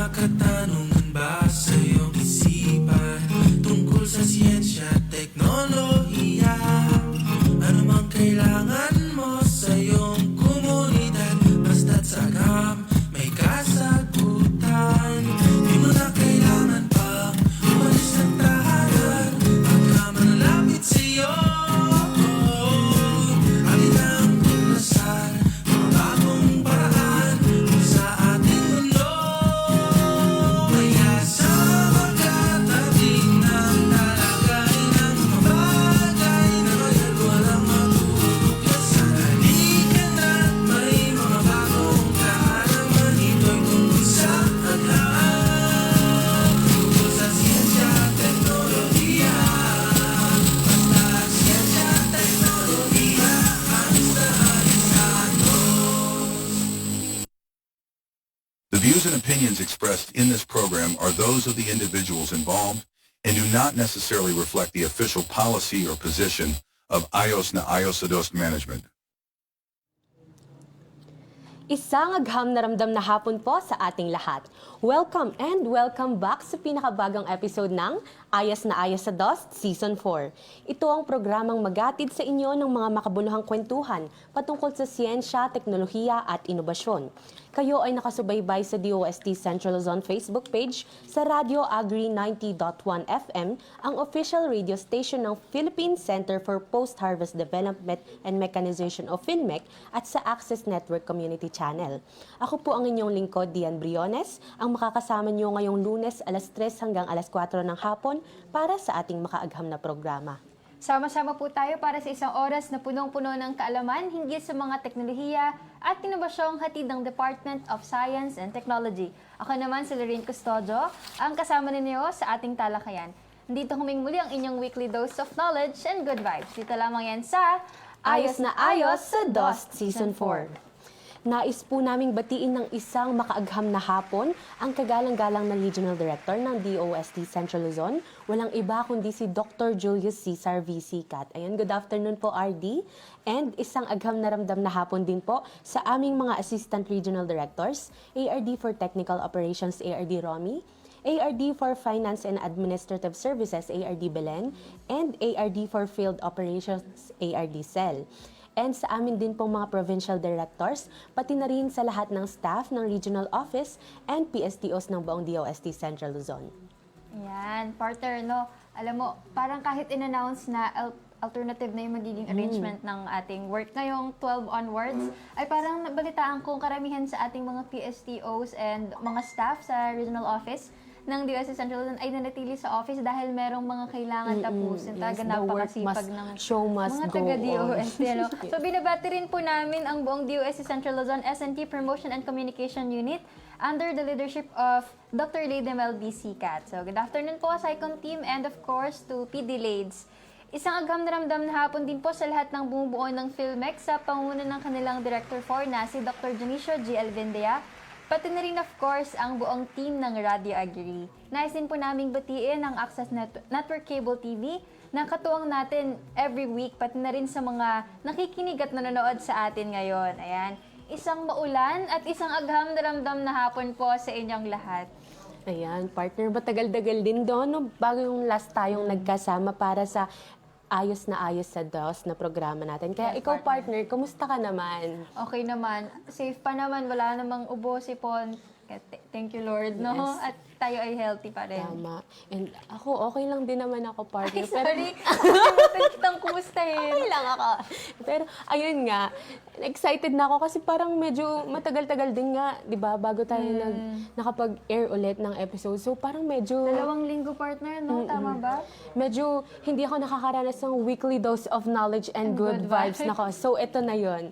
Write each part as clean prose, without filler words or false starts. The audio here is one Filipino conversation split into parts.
katanungan ba sa iyong isipan tungkol sa siyensya at teknolohiya? Ano mang kailangan mo sa iyong komunidad, basta't sagam may kasagutan. Di mo na kailangan pang umalis ng tahanan pagka malapit sa iyo. Alin ang tuklasan, mga bagong paraan sa ating mundo. Kaya sa magkatabi ng talagay ng mga bagay na ngayon walang matutuklasan. Halika na't may mga bagong kaalaman. Ito'y tungkol sa agam, tungkol sa siyensya at teknolohiya. Basta siyensya at teknolohiya, ayos na ayos sa ato. The views and opinions expressed in this program are those of the individuals involved and do not necessarily reflect the official policy or position of Ayos na Ayos sa Dos Management. Isang agham na ramdam na hapon po sa ating lahat. Welcome and welcome back sa pinakabagong episode ng Ayos na Ayos sa DOS Season 4. Ito ang programang magatid sa inyo ng mga makabuluhang kwentuhan patungkol sa siyensya, teknolohiya at inobasyon. Kayo ay nakasubaybay sa DOST Central Luzon Facebook page, sa Radio Agri 90.1 FM, ang official radio station ng Philippine Center for Post-Harvest Development and Mechanization of PhilMec at sa Access Network Community Channel. Ako po ang inyong lingkod, Dian Briones, ang makakasama niyo ngayong Lunes alas 3 hanggang alas 4 ng hapon para sa ating makaagham na programa. Sama-sama po tayo para sa isang oras na punong-puno ng kaalaman hinggil sa mga teknolohiya at inobasyong hatid ng Department of Science and Technology. Ako naman si Lorraine Custodio, ang kasama ninyo sa ating talakayan. Dito huming muli ang inyong weekly dose of knowledge and good vibes. Dito lamang yan sa Ayos na Ayos sa DOS Season 4. Nais po naming batiin ng isang makaagham na hapon ang kagalang-galang na Regional Director ng DOST Central Luzon. Walang iba kundi si Dr. Julius Cesar V. Sicat. Ayan, good afternoon po, RD. And isang agham na ramdam na hapon din po sa aming mga Assistant Regional Directors, ARD for Technical Operations, ARD Romy, ARD for Finance and Administrative Services, ARD Belen, and ARD for Field Operations, ARD Cell. And sa amin din pong mga provincial directors, pati na rin sa lahat ng staff ng regional office and PSTOs ng buong DOST Central Luzon. Yan, partner, no? Alam mo, parang kahit in-announce na alternative na yung magiging arrangement ng ating work ngayong 12 onwards, ay parang nabalitaan kong karamihan sa ating mga PSTOs and mga staff sa regional office ng DOST Central Luzon ay nanatili sa office dahil merong mga kailangan tapusin. Talaga napakasipag ng mga taga-DOST. Ano? So binabati rin po namin ang buong DOST Central Luzon S&T Promotion and Communication Unit under the leadership of Dr. Laydemel B. Sicat. So good afternoon po sa ICOM team and of course to PD Lades. Isang agham na ramdam na hapon din po sa lahat ng bumubuo ng PhilMec sa pangunguna ng kanilang Director 4 na si Dr. Janicio G. Alvendea. Pati na rin of course ang buong team ng Radio Agri. Nais din po naming batiin ang Access Network Cable TV na katuwang natin every week, pati na rin sa mga nakikinig at nanonood sa atin ngayon. Ayan, isang maulan at isang agham na ramdam na hapon po sa inyong lahat. Ayan, partner, matagal-dagal din doon, no? Bago yung last tayong nagkasama para sa Ayos na Ayos sa DOS na programa natin. Kaya Yes, ikaw, partner, kumusta ka naman? Okay naman. Safe pa naman. Wala namang ubo, sipon. Thank you, Lord. No? Yes. At tayo ay healthy pa rin. Tama. And ako, okay lang din naman ako, partner. Ay, sorry. Nakalimutan kitang kumustahin. Okay lang ako. Pero, ayun nga, excited na ako kasi parang medyo matagal-tagal din nga, di ba, bago tayo nakapag-air ulit ng episode. So, parang medyo... 2 linggo, partner, no? Tama ba? Medyo hindi ako nakakaranas ng weekly dose of knowledge and good vibes nako. So, ito na yon.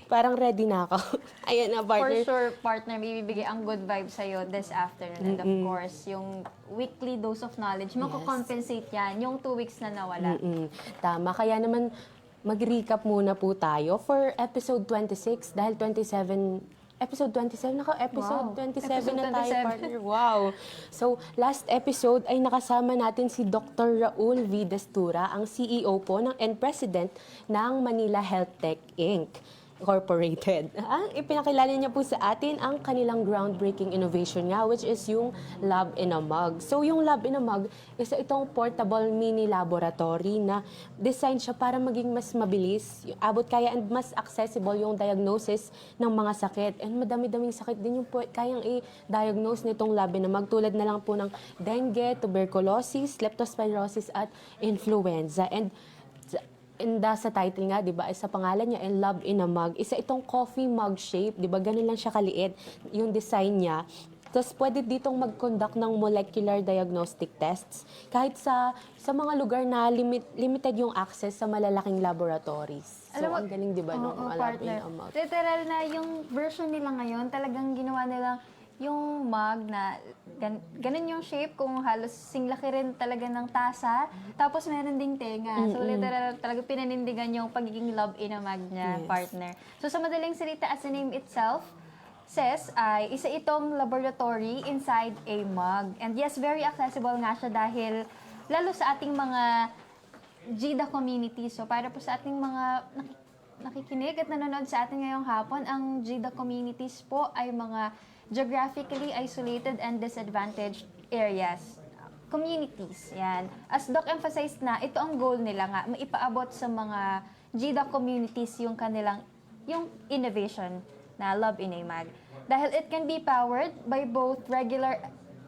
Parang ready na ako. Ayun na, For partner. sure, partner, may bibigay ang good vibes sa'yo this afternoon. And of course, yung weekly dose of knowledge, mako-compensate yan, yung 2 weeks na nawala. Tama. Kaya naman, mag-recap muna po tayo for episode 26 dahil 27 Episode 27 na episode Wow. 27 Episode na tayo, 27. partner. Wow. So, last episode ay nakasama natin si Dr. Raul V. Destura, ang CEO po and President ng Manila Health Tech Inc. Incorporated. Ipinakilala niya po sa atin ang kanilang groundbreaking innovation nga, which is yung Lab in a Mug. So yung Lab in a Mug, isa itong portable mini laboratory na design siya para maging mas mabilis, abot kaya and mas accessible yung diagnosis ng mga sakit. And madami-daming sakit din yung kayang i-diagnose nitong Lab in a Mug, tulad na lang po ng dengue, tuberculosis, leptospirosis at influenza. And sa title nga, 'di ba, sa pangalan niya, Lab in a Mug, isa itong coffee mug shape, 'di ba? Ganun lang siya kaliit yung design niya. Tapos pwede ditong mag-conduct ng molecular diagnostic tests kahit sa mga lugar na limited yung access sa malalaking laboratories. So, Alam mo, ang galing, 'di ba, nung Lab in partner. a Mug. Literal na yung version nila ngayon, talagang ginawa nilang yung mug na ganun yung shape, kung halos singlaki rin talaga ng tasa, tapos meron ding tenga. So literal talaga pinanindigan yung pagiging love in a mug niya, Yes. partner. So sa madaling salita, as the name itself says, ay isa itong laboratory inside a mug. And yes, very accessible nga siya dahil lalo sa ating mga GIDA community. So para po sa ating mga nakikinig at nanonood sa atin ngayong hapon, ang GIDA communities po ay mga geographically isolated and disadvantaged areas. Communities, yan. As Doc emphasized na, ito ang goal nila nga, maipaabot sa mga GIDA communities yung kanilang, yung innovation na Love in a Mug. Dahil it can be powered by both regular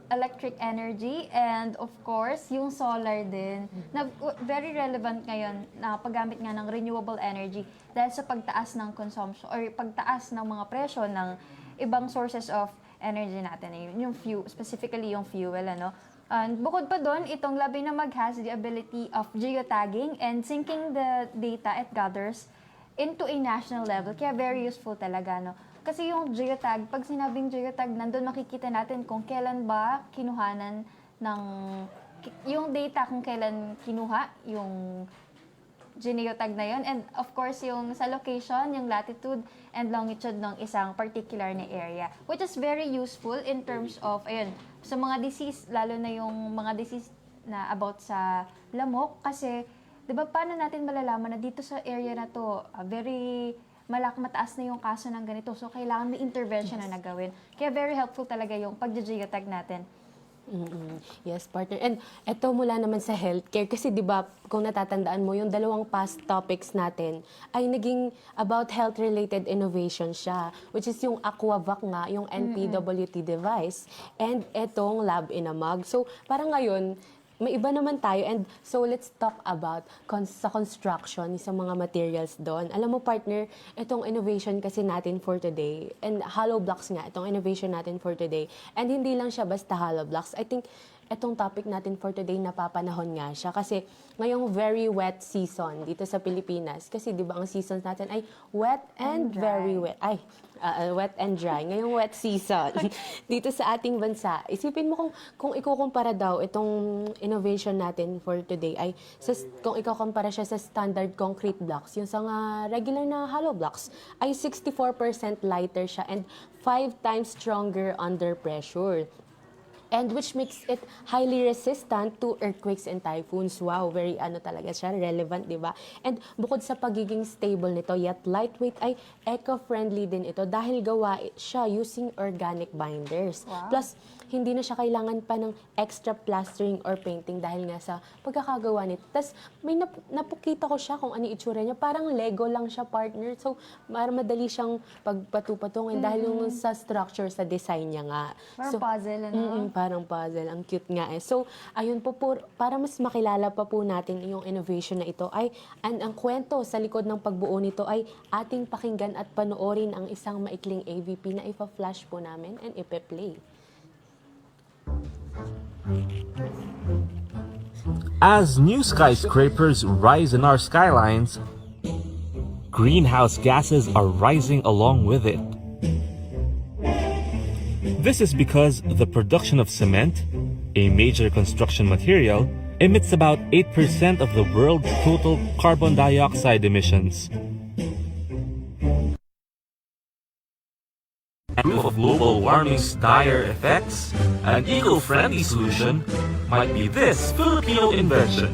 electric energy and of course, yung solar din, na very relevant ngayon na paggamit nga ng renewable energy dahil sa pagtaas ng consumption or pagtaas ng mga presyo ng ibang sources of energy natin, yung fuel, specifically yung fuel, ano. And bukod pa doon, itong Lab in a Mug has the ability of geotagging and syncing the data it gathers into a national level. Kaya very useful talaga, no. Kasi yung geotag, pag sinabing geotag, nandun makikita natin kung kailan ba kinuhanan ng, yung data kung kailan kinuha, yung geotag na yun. And of course, yung sa location, yung latitude and longitude ng isang particular na area. Which is very useful in terms of, ayun, sa mga disease, lalo na yung mga disease na about sa lamok. Kasi, di ba, paano natin malalaman na dito sa area na to, very mataas na yung kaso ng ganito. So, kailangan may intervention na nagawin. Kaya very helpful talaga yung pag-geotag natin. Yes, partner. And eto mula naman sa healthcare kasi 'di ba kung natatandaan mo yung dalawang past topics natin ay naging about health-related innovation siya, which is yung Aquavac nga, yung NPWT device, and etong Lab in a Mug. So, parang ngayon may iba naman tayo, and so let's talk about sa construction, sa mga materials doon. Alam mo, partner, itong innovation kasi natin for today, and hollow blocks nga, itong innovation natin for today, and hindi lang siya basta hollow blocks. I think itong topic natin for today, napapanahon nga siya kasi ngayong very wet season dito sa Pilipinas, kasi di ba ang seasons natin ay wet and very wet. Wet and dry. Ngayong wet season dito sa ating bansa. Isipin mo kung ikukumpara daw itong innovation natin for today ay kung ikukumpara siya sa standard concrete blocks, yung sa regular na hollow blocks, ay 64% lighter siya and 5 times stronger under pressure. And which makes it highly resistant to earthquakes and typhoons. Wow, very talaga siya, relevant, di ba? And bukod sa pagiging stable nito, yet lightweight, ay eco-friendly din ito dahil gawa siya using organic binders. Wow. Plus, hindi na siya kailangan pa ng extra plastering or painting dahil nga sa pagkakagawa nito. Tapos, may napukita ko siya kung ano itsura niya. Parang Lego lang siya, partner. So, madali siyang pagpatupatungin dahil yung sa structure, sa design niya nga. Parang puzzle, ano? Parang puzzle. Ang cute nga eh. So, ayun po, para mas makilala pa po natin yung innovation na ito ay, ang kwento sa likod ng pagbuo nito ay ating pakinggan at panoorin ang isang maikling AVP na ipa-flash po namin and ipe-play. As new skyscrapers rise in our skylines, greenhouse gases are rising along with it. This is because the production of cement, a major construction material, emits about 8% of the world's total carbon dioxide emissions. Proof of global warming's dire effects, an eco-friendly solution might be this Filipino invention.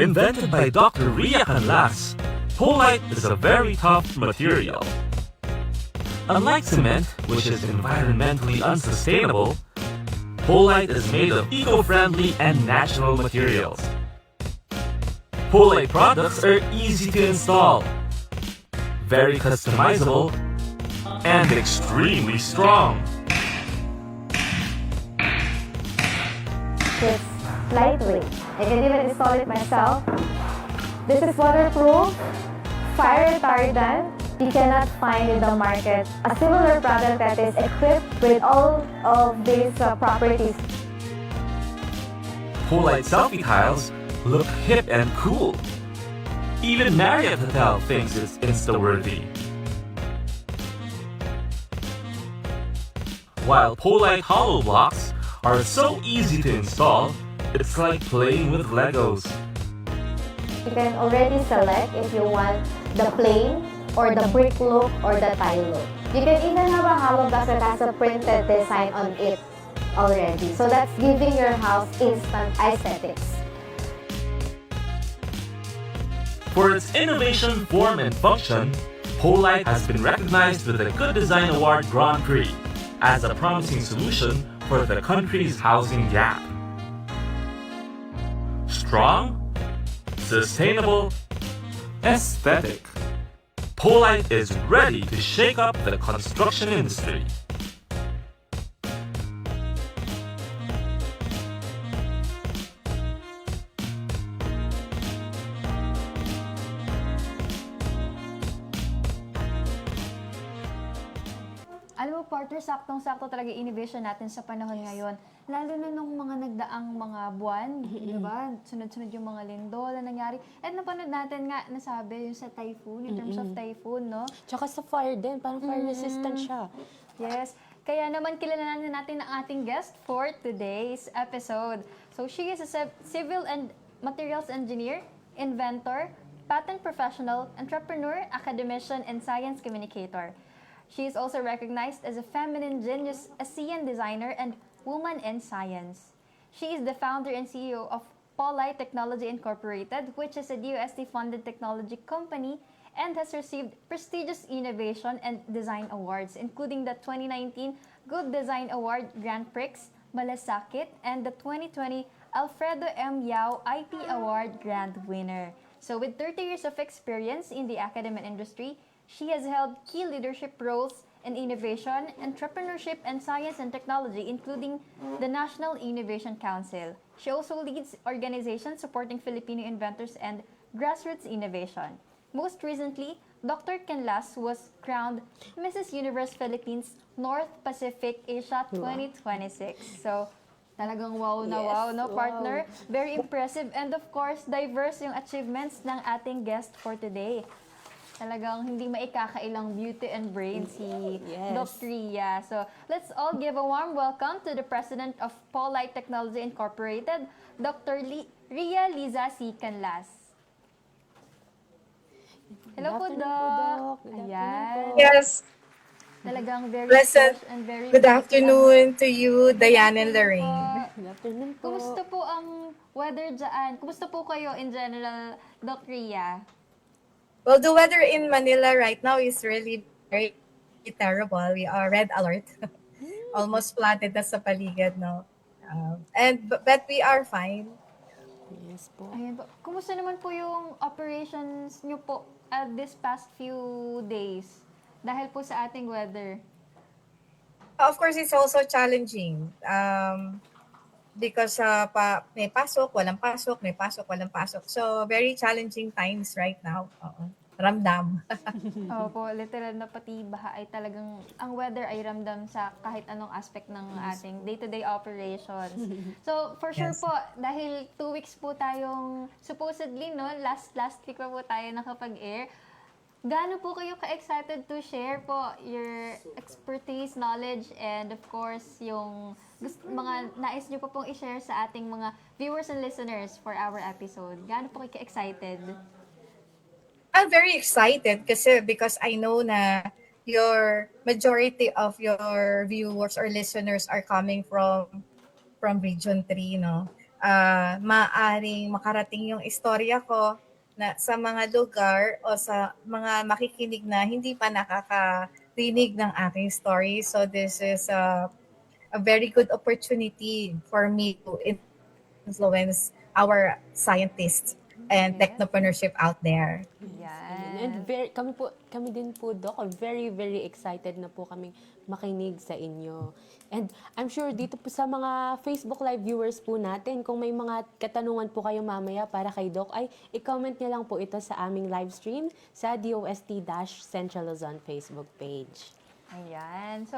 Invented by Dr. Ria Canlas, Polite is a very tough material. Unlike cement, which is environmentally unsustainable, Polite is made of eco-friendly and natural materials. Polite products are easy to install, very customizable, and extremely strong. It's lightweight. I can even install it myself. This is waterproof, fire retardant. You cannot find in the market a similar product that is equipped with all of these properties. Polite selfie tiles look hip and cool. Even Marriott Hotel thinks it's Insta-worthy. While Polite hollow blocks are so easy to install, it's like playing with Legos. You can already select if you want the plain or the brick look or the tile look. You can even have a hollow box that has a printed design on it already. So that's giving your house instant aesthetics. For its innovation, form, and function, Polite has been recognized with the Good Design Award Grand Prix as a promising solution for the country's housing gap. Strong, sustainable, aesthetic. Polite is ready to shake up the construction industry. Alam mo, partner, saktong-sakto talaga innovation natin sa panahon ngayon. Lalo na nung mga nagdaang mga buwan, di ba? Sunod-sunod yung mga lindol na nangyari. At napanood natin nga, nasabi yung sa typhoon, in terms of typhoon, no? Tsaka sa fire din, parang fire resistant siya. Yes. Kaya naman kilalanin natin ang ating guest for today's episode. So she is a civil and materials engineer, inventor, patent professional, entrepreneur, academician, and science communicator. She is also recognized as a feminine genius ASEAN designer and woman in science. She is the founder and CEO of Polite Technology Incorporated, which is a DOST-funded technology company and has received prestigious innovation and design awards, including the 2019 Good Design Award Grand Prix Malasakit and the 2020 Alfredo M. Yao IP Award Grand Winner. So with 30 years of experience in the academic industry, she has held key leadership roles in innovation, entrepreneurship, and science and technology, including the National Innovation Council. She also leads organizations supporting Filipino inventors and grassroots innovation. Most recently, Dr. Canlas was crowned Mrs. Universe Philippines North Pacific Asia 2026. So, talagang wow na wow, no, partner? Very impressive and of course, diverse yung achievements ng ating guest for today. Talagang hindi maikakailang beauty and brain si Dr. Ria. So, let's all give a warm welcome to the President of Polite Technology Incorporated, Dr. Ria Liza C. Canlas. Hello po, Doc. Ayan. Yes. Talagang very Pleasant. fresh and very Good afternoon to you, Diane and Lorraine. Good afternoon po. Kumusta po ang weather dyan? Kumusta po kayo in general, Dr. Ria? Well, the weather in Manila right now is really very terrible. We are red alert. Almost flooded na sa paligid, no? But we are fine. Yes po. Ayan po. Kumusta naman po yung operations nyo po this past few days? Dahil po sa ating weather. Of course, it's also challenging. Because may pasok, walang pasok, may pasok, walang pasok. So, very challenging times right now. Ramdam. Opo, literal na pati baha ay talagang, ang weather ay ramdam sa kahit anong aspect ng ating day-to-day operations. So, for sure Yes. po, dahil 2 weeks po tayong, supposedly, no, last week pa po tayo nakapag-air, gaano po kayo ka-excited to share po your expertise, knowledge, and of course, yung mga nais nyo po pong i-share sa ating mga viewers and listeners for our episode? Gaano po kayo ka-excited? I'm very excited because I know na your majority of your viewers or listeners are coming from Region 3, no? maaring makarating yung istorya ko na sa mga lugar o sa mga makikinig na hindi pa nakakarinig ng aking story. So this is a very good opportunity for me to influence our scientists and Yes. technopreneurship out there. And Yes. kami din po, Doc, very, very excited na po kaming makinig sa inyo. And I'm sure dito po sa mga Facebook Live viewers po natin, kung may mga katanungan po kayo mamaya para kay Doc, ay i-comment niya lang po ito sa aming live stream sa DOST-Central Luzon Facebook page. Ayan. So,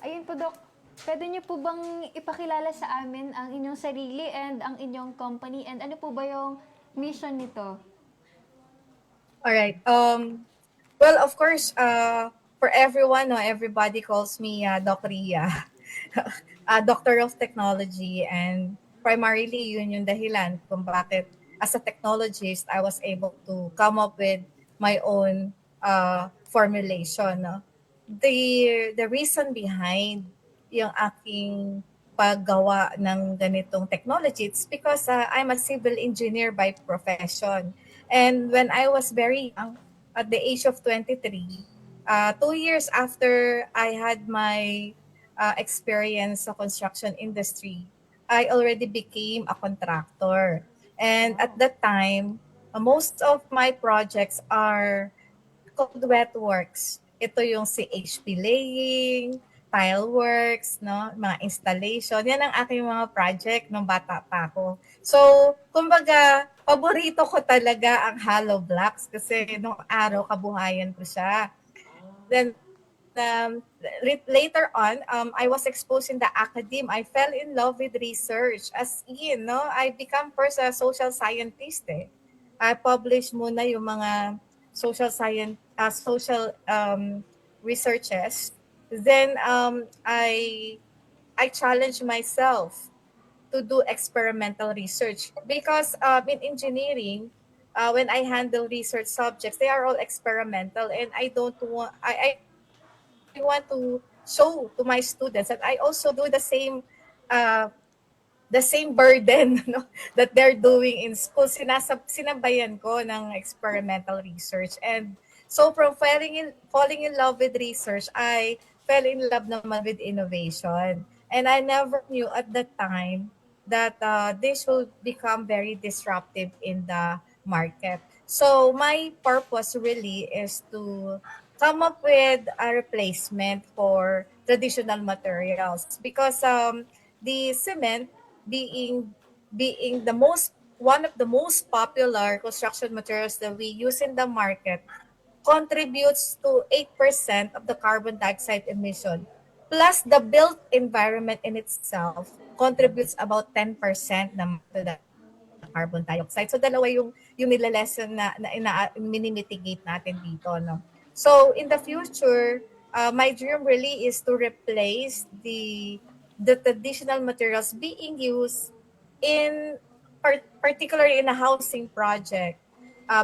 ayun po, Doc. Pwede niyo po bang ipakilala sa amin ang inyong sarili and ang inyong company and ano po ba yung mission nito? All right. Well, of course, for everyone, no, everybody calls me Doc Ria, Doctor of Technology, and primarily yun yung dahilan kung bakit as a technologist, I was able to come up with my own formulation. No? The reason behind yung aking paggawa ng ganitong technology, it's because I'm a civil engineer by profession. And when I was very young, at the age of 23, 2 years after I had my experience sa construction industry, I already became a contractor. And at that time, most of my projects are called wet works. Ito yung CHP laying, tile works, no, mga installation. Yan ang aking mga project nung bata pa ako. So, kumbaga, paborito ko talaga ang hollow blocks kasi nung araw kabuhayan ko siya. Then later on, I was exposed in the academe. I fell in love with research. As in, no, I become first a social scientist. I publish muna yung mga social science, social researches. Then I challenge myself to do experimental research because in engineering, when I handle research subjects, they are all experimental, and I don't want I want to show to my students that I also do the same burden no, that they're doing in school. Sinabayan ko ng experimental research. And so from falling in love with research, I fell in love naman with innovation. And I never knew at that time that this will become very disruptive in the market. So my purpose really is to come up with a replacement for traditional materials because the cement being one of the most popular construction materials that we use in the market contributes to 8% of the carbon dioxide emission. Plus, the built environment in itself contributes about 10% naman to the carbon dioxide. So, dalawa yung nilelesen na minimitigate natin dito. No? So, in the future, my dream really is to replace the traditional materials being used in particularly in a housing project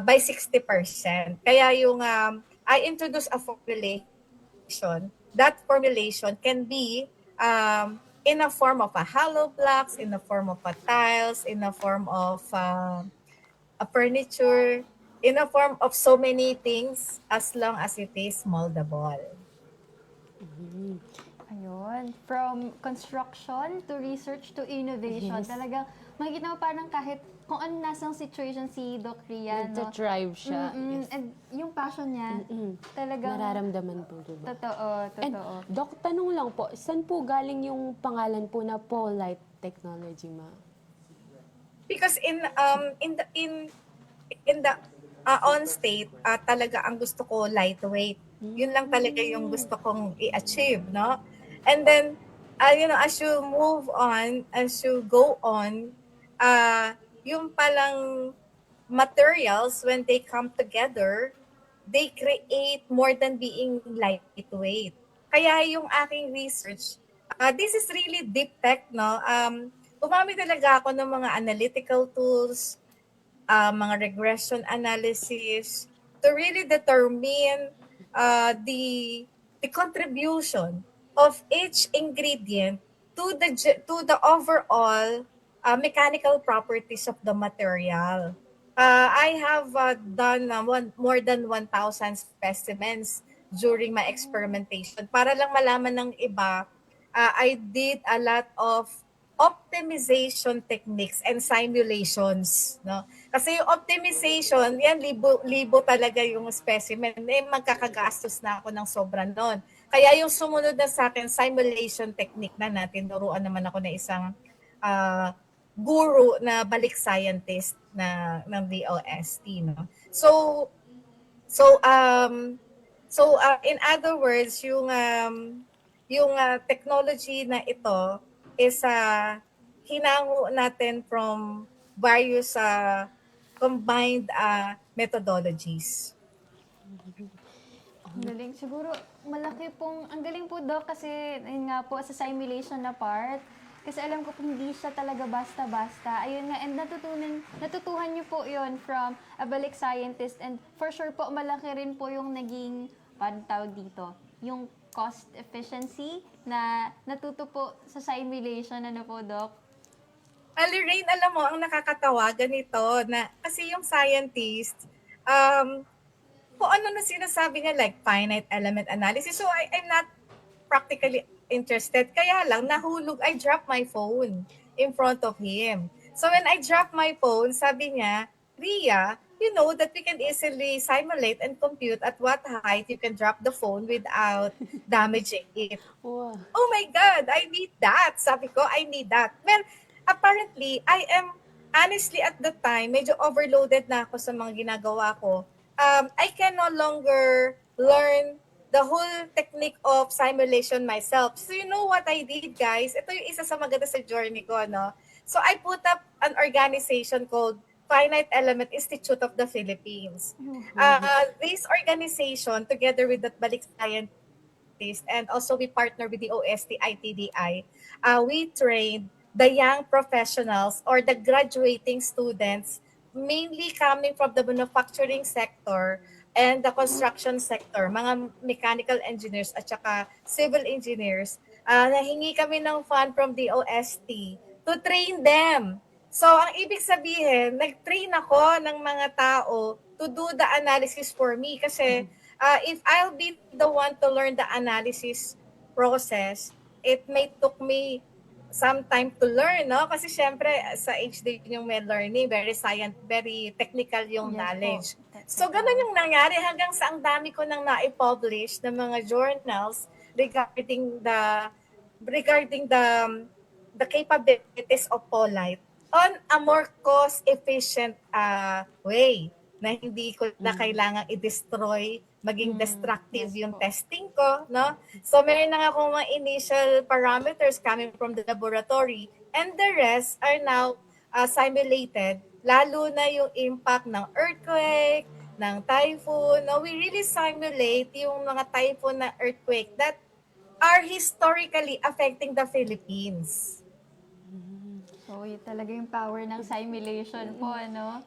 by 60%. Kaya yung I introduced a formulation. That formulation can be in a form of a hollow blocks, in a form of a tiles, in a form of a furniture, in a form of so many things as long as it is moldable. Ayun. From construction to research to innovation. Yes. Talagang makikita mo parang kahit kung ano nasang situation si Doc Ria, no? Nagta-drive siya. Mm-mm. Yes. And yung passion niya, talagang Nararamdaman po, diba? totoo, And totoo. Doc, tanong lang po, saan po galing yung pangalan po na Polite Technology, ma? Because in the on state talaga ang gusto ko lightweight. Yun lang talaga yung gusto kong i-achieve, no? And then as you move on, as you go on, yung palang materials when they come together, they create more than being lightweight. Kaya yung aking research, this is really deep tech, no? Gumamit talaga ako ng mga analytical tools, mga regression analysis to really determine the contribution of each ingredient to the overall mechanical properties of the material. I have done more than 1,000 specimens during my experimentation. Para lang malaman ng iba, I did a lot of optimization techniques and simulations. No? Kasi yung optimization, yan, libo talaga yung specimen. Magkakagastos na ako ng sobra noon. Kaya yung sumunod na sa akin, simulation technique na natin, turuan naman ako na isang guru na balik scientist na ng DOST, no. In other words, yung technology na ito is hinango natin from various combined methodologies. Ang galing. Siguro, ang galing po, Doc, kasi yun nga po, sa simulation na part, kasi alam ko po hindi siya talaga basta-basta. Ayun nga, and natutuhan niyo po yun from a balik scientist, and for sure po, malaki rin po yung naging, tawag dito, yung cost efficiency na natuto po sa simulation, ano po, Doc? Lorraine, alam mo, ang nakakatawa ganito, na kasi yung scientist, kung ano na sinasabi niya, like finite element analysis. So I'm not practically interested. Kaya lang, nahulog, I dropped my phone in front of him. So when I dropped my phone, sabi niya, Ria, you know that we can easily simulate and compute at what height you can drop the phone without damaging it. Wow. Oh my God, I need that. Sabi ko, I need that. Well, apparently, honestly at the time, medyo overloaded na ako sa mga ginagawa ko. I can no longer learn the whole technique of simulation myself. So you know what I did, guys? Ito yung isa sa maganda sa journey ko, no? So I put up an organization called Finite Element Institute of the Philippines. This organization, together with the Balik Scientist, and also we partner with the OST ITDI, we trained the young professionals or the graduating students, mainly coming from the manufacturing sector and the construction sector, mga mechanical engineers at saka civil engineers. Nahingi kami ng fund from the OST to train them. So, ang ibig sabihin, nag-train ako ng mga tao to do the analysis for me. Kasi if I'll be the one to learn the analysis process, it may took me some time to learn, no? Kasi syempre, sa age din yung may learning, very technical yung knowledge. So, ganun yung nangyari hanggang sa ang dami ko nang na-publish ng mga journals regarding the capabilities of Polite on a more cost-efficient way na hindi ko na kailangang i-destroy, maging destructive yung testing ko, no? So, meron na akong mga initial parameters coming from the laboratory and the rest are now simulated, lalo na yung impact ng earthquake, ng typhoon. No, we really simulate yung mga typhoon na earthquake that are historically affecting the Philippines. So, yun talaga yung power ng simulation po, ano?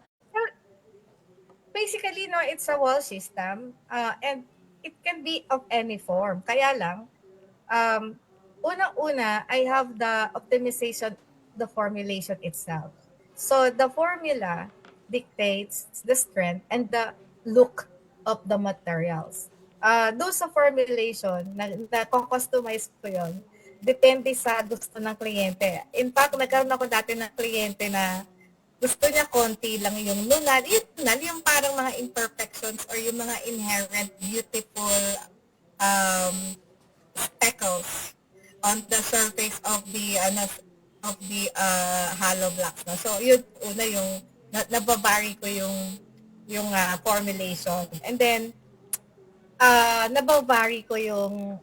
Basically, no, it's a wall system and it can be of any form. Kaya lang, unang-una, I have the optimization, the formulation itself. So, the formula dictates the strength and the look of the materials. Doon sa formulation, na-customize ko yun, depende sa gusto ng kliyente. In fact, nagkaroon ako dati ng kliyente na gusto niya konti lang yung nunal, yung parang mga imperfections or yung mga inherent beautiful speckles on the surface of the hollow blocks. No? So yun una yung nababari ko yung formulation, and then nababari ko yung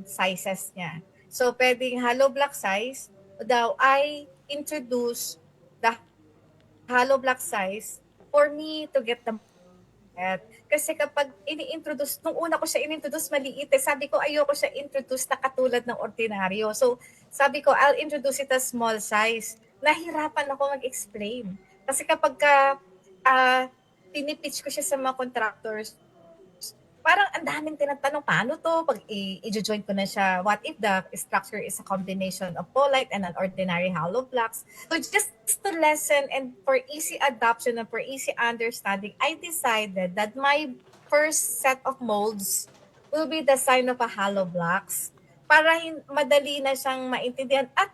sizes niya. So pwedeng hollow block size daw, I introduce the hollow block size for me to get the market. Kasi kapag ini-introduce, nung una ko siya in-introduce maliit, sabi ko ayoko siya introduce na katulad ng ordinaryo. So sabi ko, I'll introduce it as small size. Nahirapan ako mag-explain. Kasi kapag pinipitch ko siya sa mga contractors, parang ang daming tinatanong, paano to? Pag i-join ko na siya, what if the structure is a combination of polite and an ordinary hollow blocks? So just to lessen and for easy adoption and for easy understanding, I decided that my first set of molds will be the sign of a hollow blocks para madali na siyang maintindihan at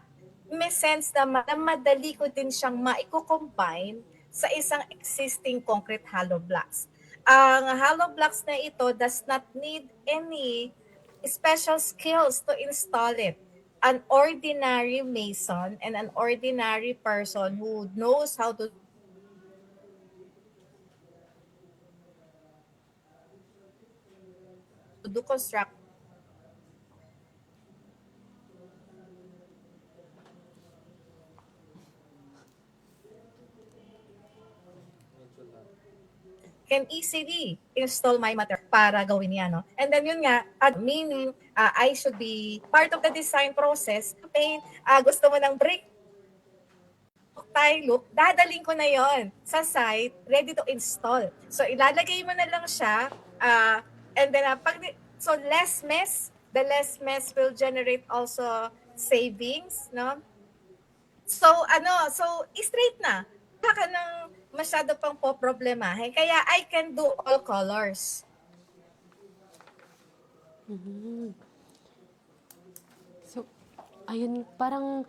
may sense na, na madali ko din siyang maiko-combine sa isang existing concrete hollow blocks. Ang hollow blocks na ito does not need any special skills to install it. An ordinary mason and an ordinary person who knows how to do construct can easily install my material para gawin yan, no? And then yun nga, meaning I should be part of the design process. Okay, gusto mo ng brick tile look, dadaling ko na yon sa site, ready to install. So ilalagay mo na lang siya, and then so less mess, the less mess will generate also savings, no? So so straight na. Baka nang masyado pang problemahin. Kaya I can do all colors. So, ayun, parang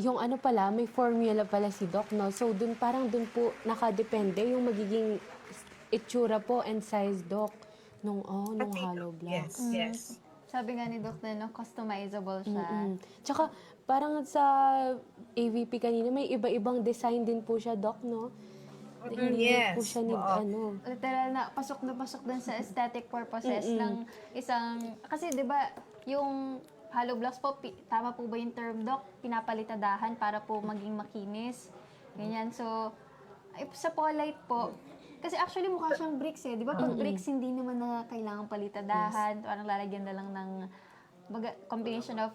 yung ano pala, may formula pala si Doc, no? So, parang dun po nakadepende yung magiging itsura po and size, Doc, nung hollow blocks. Yes, yes. Sabi nga ni Doc na, no, customizable siya. Tsaka, parang sa AVP kanina, may iba-ibang design din po siya, Doc, no? Hindi Yes. po siya Literal na pasok dun sa aesthetic purposes ng isang, kasi 'di ba yung hollow blocks po, tama po ba yung term, Doc? Pinapalitadahan para po maging makinis. Ganyan. So, sa polite po, kasi actually mukha siyang bricks eh. Di ba pag bricks, hindi naman na kailangan palitadahan. Parang lalagyan na lang ng combination of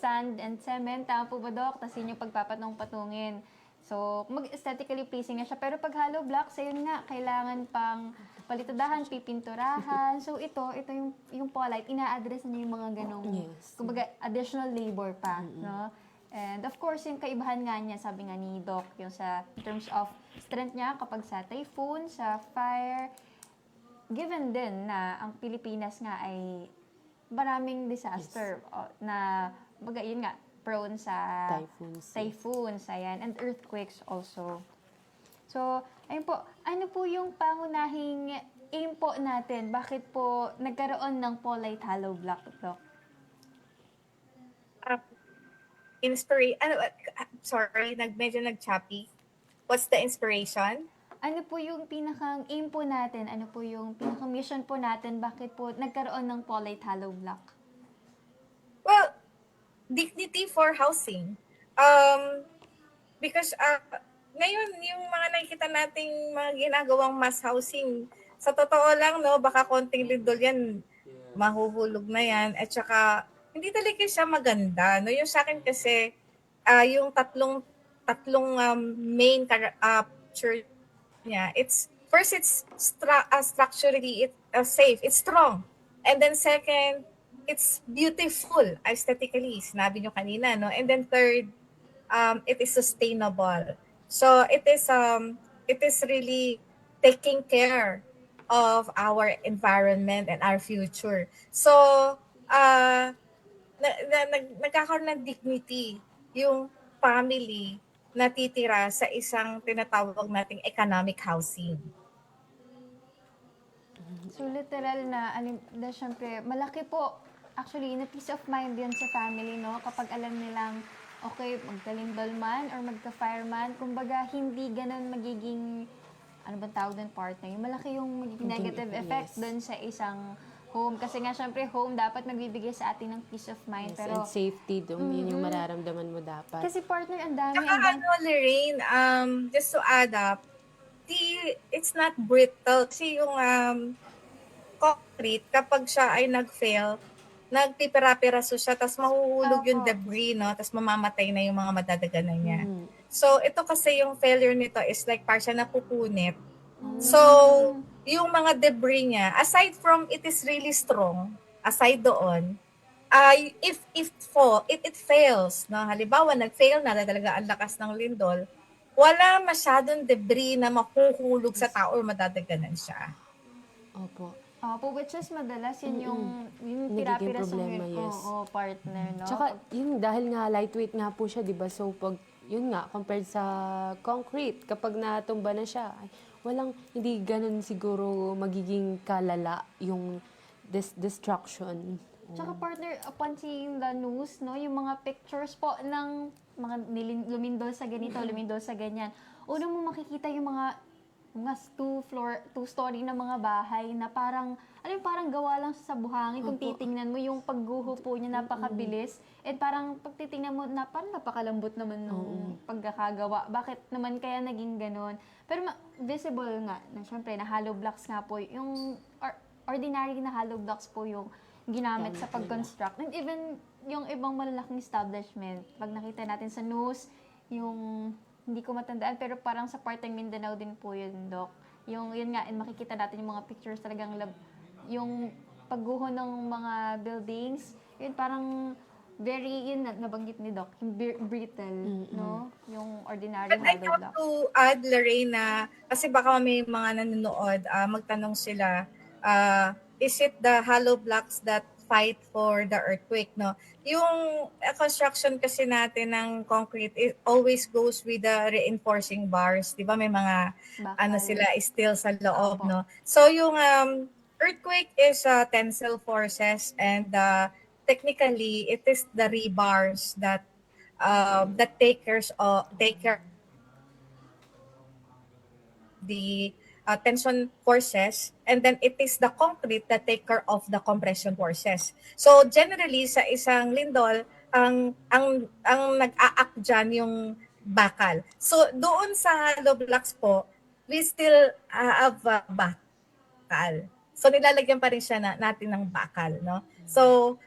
sand and cement. Tama po ba, Doc? Tapos yun yung pagpapatong-patungin. So, mag-aesthetically pleasing na siya. Pero pag hollow blocks, ayun nga, kailangan pang palitadahan, pipinturahan. So, ito yung polite, ina-address niya yung mga ganong, kumbaga, additional labor pa, no? And of course, yung kaibahan nga niya, sabi nga ni Doc, yung in terms of strength niya kapag sa typhoon, sa fire, given din na ang Pilipinas nga ay maraming disaster na, baga, yun nga, prone sa typhoons, ayan, and earthquakes also. So, ayun po, ano po yung pangunahing aim po natin? Bakit po nagkaroon ng polite hollow block, Doc? Sorry, medyo nag-choppy. What's the inspiration? Ano po yung pinakang aim po natin? Ano po yung pinakang mission po natin? Bakit po nagkaroon ng polite hollow block? Well, dignity for housing. Because ngayon, yung mga nakikita nating mga ginagawang mass housing, sa totoo lang, no, baka konting lindol yan, mahuhulog na yan. At saka, hindi talaga siya maganda. No? Yung sa akin kasi, yung tatlong main feature niya, it's structurally safe, it's strong. And then second, it's beautiful aesthetically, sinabi nyo kanina, no? And then third, it is sustainable. So it is really taking care of our environment and our future. So nagkakaroon ng dignity yung family na titira sa isang tinatawag nating economic housing. So literal na syempre, malaki po. Actually, na peace of mind yan sa family, no? Kapag alam nilang, okay, magkalindol man or magka-fireman, kumbaga, hindi ganun magiging, ano bang tawag doon, partner? Malaki yung magiging negative effect doon sa isang home. Kasi nga, syempre, home dapat nagbibigay sa atin ng peace of mind. Pero and safety doon, yun yung mararamdaman mo dapat. kasi partner, ang dami. Lorraine, just to add up, it's not brittle. Kasi yung concrete, kapag siya ay nag-fail, nagpipira-piraso siya, tapos mahuhulog yung debris, no? Tapos mamamatay na yung mga madadaganan niya. So, ito kasi yung failure nito is like parang siya napupunit. So, yung mga debris niya, aside from it is really strong, aside doon, if it fails, no? Halimbawa, nag-fail na talaga ang lakas ng lindol, wala masyadong debris na mahuhulog sa tao or madadaganan siya. Opo. Po, which is madalas yun yung Nagiging tira-pira problema, yes. partner, no? Tsaka, yun, dahil nga lightweight nga po siya, di ba? So, pag, yun nga, compared sa concrete, kapag natumba na siya, ay, hindi ganun siguro magiging kalala yung destruction. Tsaka partner, upon seeing the news, no, yung mga pictures po ng mga lumindol sa ganito, lumindol sa ganyan. Una mo makikita yung mga two-story na mga bahay na parang, parang gawa lang sa buhangin. Kung titingnan mo, yung pagguho po niya napakabilis. And parang pag titingnan mo, parang napakalambot naman nung pagkakagawa. Bakit naman kaya naging ganon? Pero visible nga, na syempre, na hollow blocks nga po, yung ordinary na hollow blocks po yung ginamit sa pag-construct. And even yung ibang malalaking establishment, pag nakita natin sa news, yung hindi ko matandaan, pero parang sa part ng Mindanao din po yun, Doc. Yun nga, and makikita natin yung mga pictures talagang yung pagguho ng mga buildings, yun parang very, yun nabanggit ni Doc, yung brittle, no? Yung ordinary But I hollow want block. to add, Lorraine, na kasi baka may mga nanonood, magtanong sila, is it the hollow blocks that fight for the earthquake, no? Yung construction kasi natin ng concrete, it always goes with the reinforcing bars. Di ba may mga, Bakal. sila steel sa loob, Opo. no? So yung earthquake is tensile forces and technically, it is the rebars that take care the tension forces, and then it is the concrete that take care of the compression forces. So generally sa isang lindol, ang nag-a-act dyan yung bakal. So doon sa hollow blocks po, we still have bakal. So nilalagyan pa rin siya natin ng bakal, no? So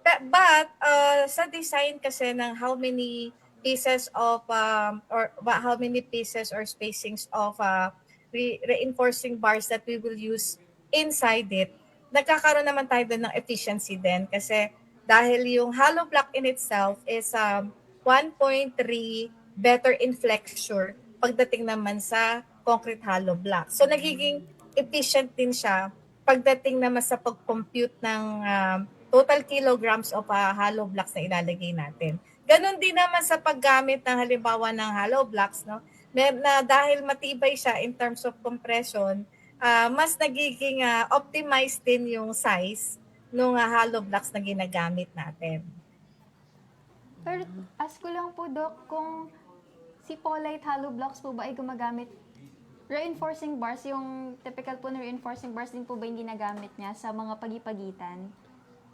but sa design kasi ng how many pieces of how many pieces or spacings of reinforcing bars that we will use inside it, nagkakaroon naman tayo doon ng efficiency din kasi dahil yung hollow block in itself is 1.3 better in flexure pagdating naman sa concrete hollow block. So nagiging efficient din siya pagdating naman sa pag-compute ng total kilograms of hollow blocks na ilalagay natin. Ganon din naman sa paggamit ng halimbawa ng hollow blocks, no? Na dahil matibay siya in terms of compression, mas nagiging optimized din yung size ng hollow blocks na ginagamit natin. Pero ask ko lang po, Doc, kung si Polite hollow blocks po ba ay gumagamit reinforcing bars, yung typical po na reinforcing bars din po ba yung ginagamit niya sa mga pagipagitan?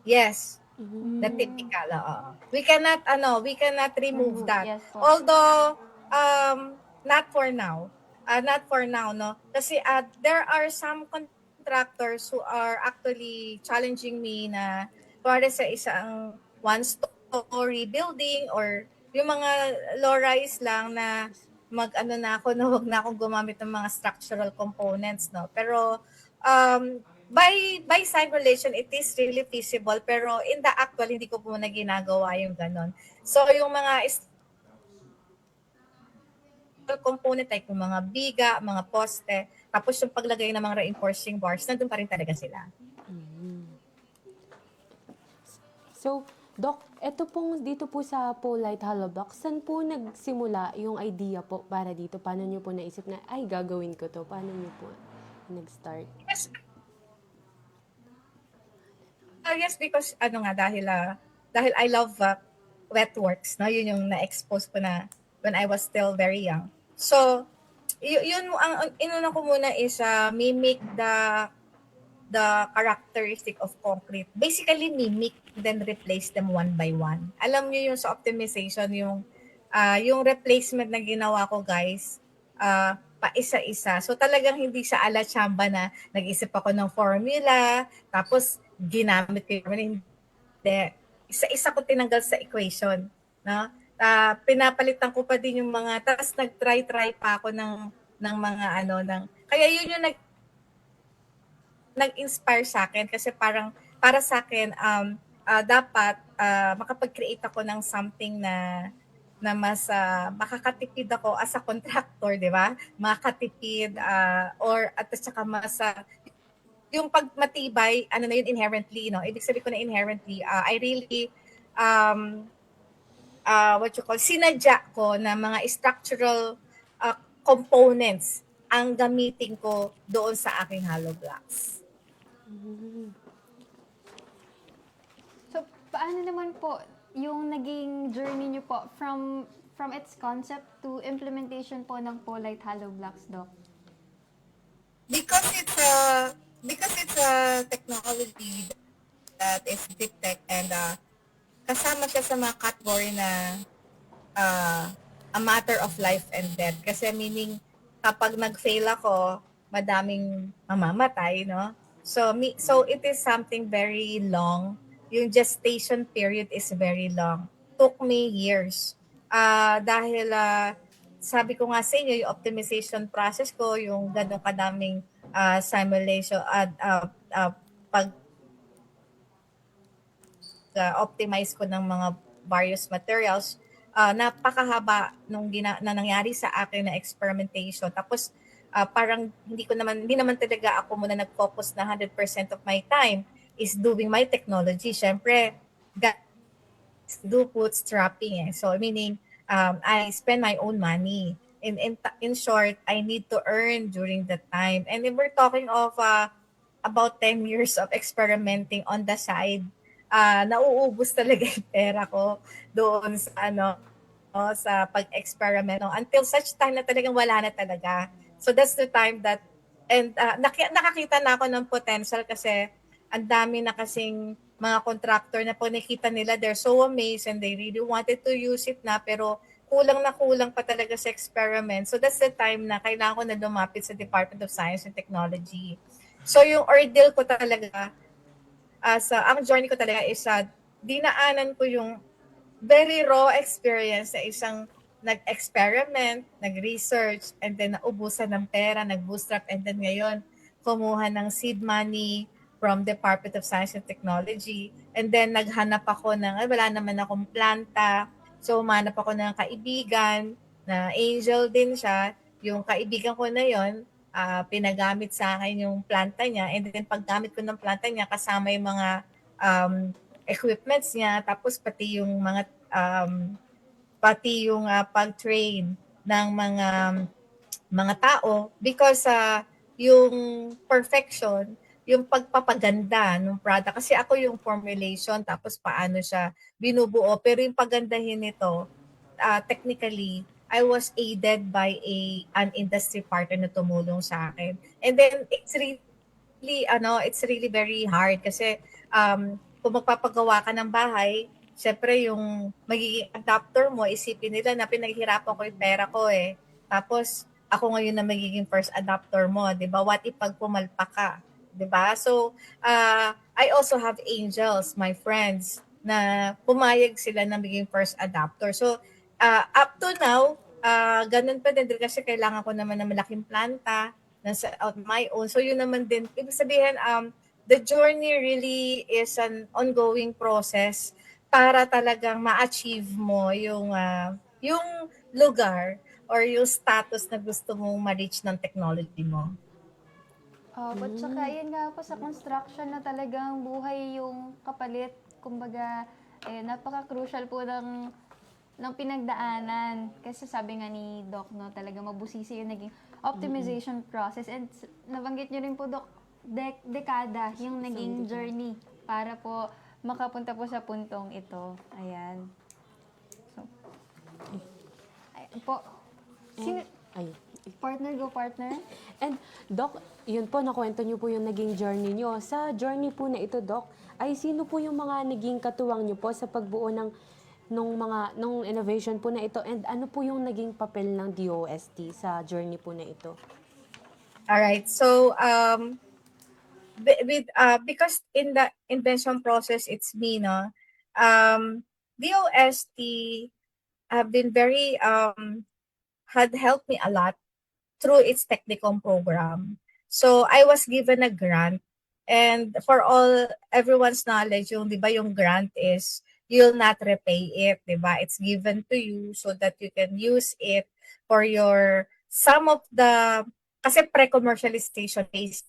Yes. The typical. We cannot remove that. Yes, po. Although not for now. No. Kasi there are some contractors who are actually challenging me na para sa isang one-story building or yung mga low-rise lang na wag na akong gumamit ng mga structural components, no. Pero by simulation, it is really feasible, pero in the actual, hindi ko po na ginagawa yung ganon. So, yung mga component like yung mga biga, mga poste, tapos yung paglagay ng mga reinforcing bars, nandun pa rin talaga sila. So, Doc, dito po sa Polite Hollow Block, saan po nagsimula yung idea po para dito? Paano nyo po naisip na, ay, gagawin ko to? Paano nyo po nag-start? Yes, because dahil I love wet works, no? Yun yung na-expose ko na when I was still very young. So, yun ang inuna ko muna is mimic the characteristic of concrete. Basically mimic, then replace them one by one. Alam niyo yung sa optimization, yung replacement na ginawa ko, guys, pa isa-isa. So talagang hindi sa ala chamba na nag-isip ako ng formula, tapos ginamit ko yung hindi. Isa-isa ko tinanggal sa equation, no? Pinapalitan ko pa din yung mga, tapos nag-try pa ako ng mga kaya yun yung nag-inspire sa akin kasi parang para sa akin dapat makapag-create ako ng something na mas makakatipid ako as a contractor, di ba? Makakatipid or at saka mas yung pagmatibay, ano na yun inherently, no? Ibig sabihin ko na inherently, I really um, what you call, sinadya ko na mga structural components ang gamitin ko doon sa aking hollow blocks. So, paano naman po yung naging journey niyo po from its concept to implementation po ng Polite Hollow Blocks, Doc? Because it's a technology that is deep tech and kasama siya sa mga category na a matter of life and death. Kasi meaning, kapag nag-fail ako, madaming mamamatay, no? So it is something very long. Yung gestation period is very long. Took me years. Dahil sabi ko nga sa inyo, yung optimization process ko, yung ganong kadaming simulation at pag optimize ko ng mga various materials, napakahaba na nangyari sa akin na experimentation. Tapos parang hindi naman talaga ako muna nag-focus na 100% of my time is doing my technology. Syempre, do bootstrapping. So meaning I spend my own money. In short, I need to earn during the time. And if we're talking of about 10 years of experimenting on the side, nauubos talaga yung pera ko doon sa sa pag-experiment until such time na talagang wala na talaga. So that's the time that and nakakita na ako ng potential kasi ang dami na kasing mga contractor na po nakita nila, they're so amazed and they really wanted to use it na pero kulang pa talaga sa experiment. So that's the time na kailangan ko na lumapit sa Department of Science and Technology. So yung ordeal ko talaga ang journey ko talaga is dinaanan ko yung very raw experience sa isang nag-experiment, nag-research, and then naubusan ng pera, nag-bootstrap, and then ngayon, kumuha ng seed money from Department of Science and Technology. And then naghanap ako wala naman akong planta. So, humanap ako ng kaibigan, na angel din siya. Yung kaibigan ko na yon pinagamit sa akin yung planta niya. And then paggamit ko ng planta niya, kasama yung mga equipments niya, tapos pati yung pag-train ng mga tao because yung perfection, yung pagpapaganda ng product kasi ako yung formulation tapos paano siya binubuo pero yung pagandahin nito technically I was aided by an industry partner na tumulong sa akin. And then it's really very hard kasi kung magpapagawa ka ng bahay, syempre yung magiging adapter mo, isipin nila na pinaghirapan ko yung pera ko eh. Tapos ako ngayon na magiging first adapter mo, 'di ba? What if pag pumalpak ka, 'di ba? So I also have angels, my friends, na pumayag sila na maging first adapter. So up to now, ganun pa din kasi kailangan ko naman ng malaking planta on my own. So yun naman din, ibig sabihin the journey really is an ongoing process para talagang ma-achieve mo yung lugar or yung status na gusto mong ma-reach ng technology mo. At saka yun nga po sa construction na talagang buhay yung kapalit. Kumbaga, napaka-crucial po ng pinagdaanan. Kasi sabi nga ni Doc, no, talaga mabusisi yung naging optimization process. And nabanggit nyo rin po, Doc, dekada yung naging journey para po makapunta po sa puntong ito. Ayan. So, ayan po. Partner, go partner. And Doc, yun po, nakwento niyo po yung naging journey niyo. Sa journey po na ito, Doc, ay sino po yung mga naging katuwang niyo po sa pagbuo nung innovation po na ito and ano po yung naging papel ng DOST sa journey po na ito? Alright, so because in the invention process it's me, no, DOST have been very had helped me a lot through its technicum program. So I was given a grant And for everyone's knowledge, yung 'di ba yung grant is you'll not repay it, 'di ba? It's given to you so that you can use it for your some of the kasi pre-commercialization phase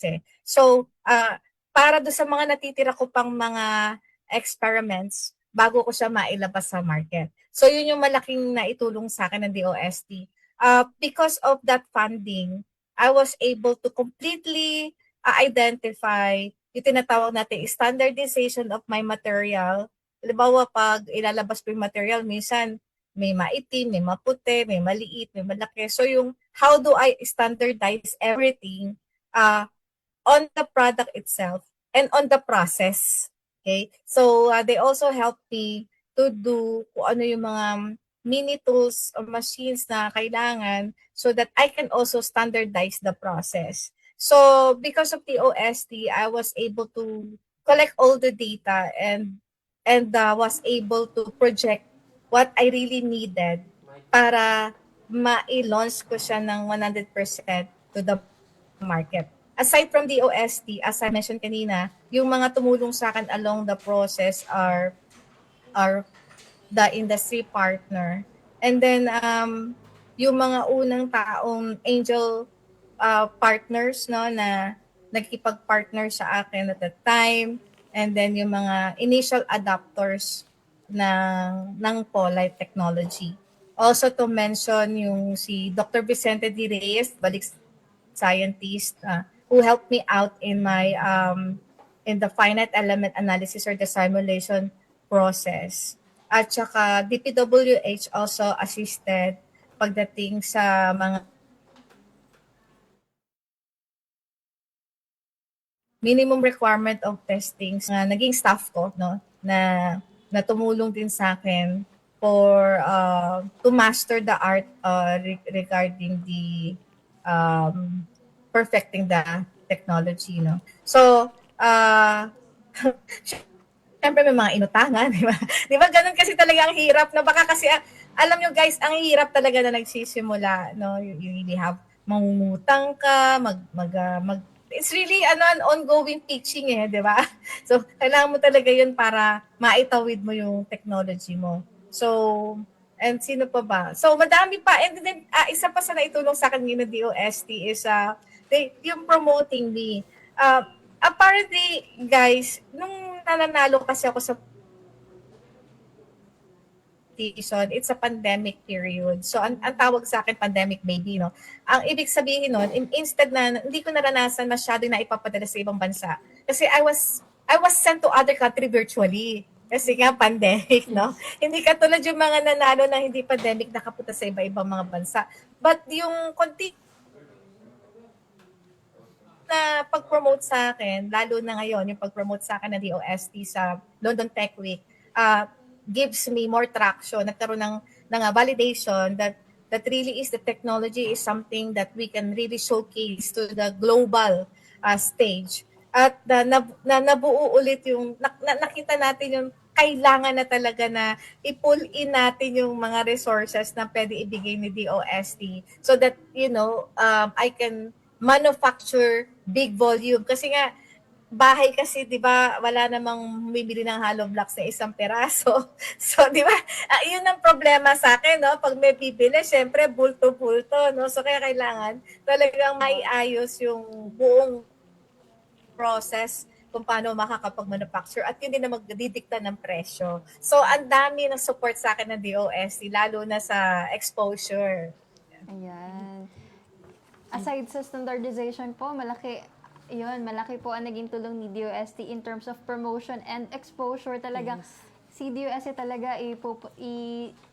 eh. So, para do sa mga natitira ko pang mga experiments bago ko siya mailabas sa market. So, yun yung malaking naitulong sa akin ng DOST. Because of that funding, I was able to completely identify yung tinatawag natin standardization of my material. Halimbawa, pag ilalabas ko yung material, minsan may maitim, may maputi, may maliit, may malaki. So, yung how do I standardize everything on the product itself and on the process. Okay? So, they also help me to do kung ano yung mga mini tools or machines na kailangan so that I can also standardize the process. So, because of the OST, I was able to collect all the data and was able to project what I really needed para ma-launch ko siya ng 100% to the market. Aside from the OST, as I mentioned kanina, yung mga tumulong sa akin along the process are the industry partner. And then yung mga unang taong angel partners no na nagkipag-partner sa akin at that time, and then yung mga initial adopters ng Polite technology. Also to mention yung si Dr. Vicente D. Reyes, balik scientist who helped me out in my in the finite element analysis or the simulation process. At saka DPWH also assisted pagdating sa mga minimum requirement of testing na naging staff ko no na tumulong din sa akin for to master the art regarding the perfecting the technology, no? So, syempre may mga inutangan, di ba? Di ba ganun kasi talaga ang hirap, no? Baka kasi, alam nyo guys, ang hirap talaga na nagsisimula, no? You really have, mangungutang ka, it's really an ongoing teaching di ba? So, kailangan mo talaga yun para maitawid mo yung technology mo. So, and sino pa ba? So, madami pa. And then, isa pa sa naitulong sa akin ng DOST is yung promoting me. Apparently, guys, nung nananalo kasi ako sa season, it's a pandemic period. So, ang tawag sa akin, pandemic baby, no? Ang ibig sabihin nun, instead na hindi ko naranasan masyado na ipapadala sa ibang bansa. Kasi I was sent to other country virtually. Kasi nga, pandemic, no? Hindi katulad yung mga nanalo na hindi pandemic nakapunta sa iba-ibang mga bansa. But yung na pag-promote sa akin, lalo na ngayon, yung pag-promote sa akin ng DOST sa London Tech Week, gives me more traction, nagkaroon ng validation that really is the technology is something that we can really showcase to the global stage. At nabuo ulit yung, nakita natin yung kailangan na talaga na i-pull in natin yung mga resources na pwede ibigay ni DOST so that, I can manufacture big volume. Kasi nga, bahay kasi, di ba, wala namang bumibili ng hollow blocks na isang peraso. So, di ba, yun ang problema sa akin, no? Pag may bibili, syempre, bulto-bulto, no? So, kaya kailangan talagang maiayos yung buong process kung paano makakapag-manufacture at yun din na magdidikta ng presyo. So, ang dami ng support sa akin ng DOST, lalo na sa exposure. Ayan. Aside sa standardization po, malaki po ang naging tulong ni DOST in terms of promotion and exposure. Talagang si DOST talaga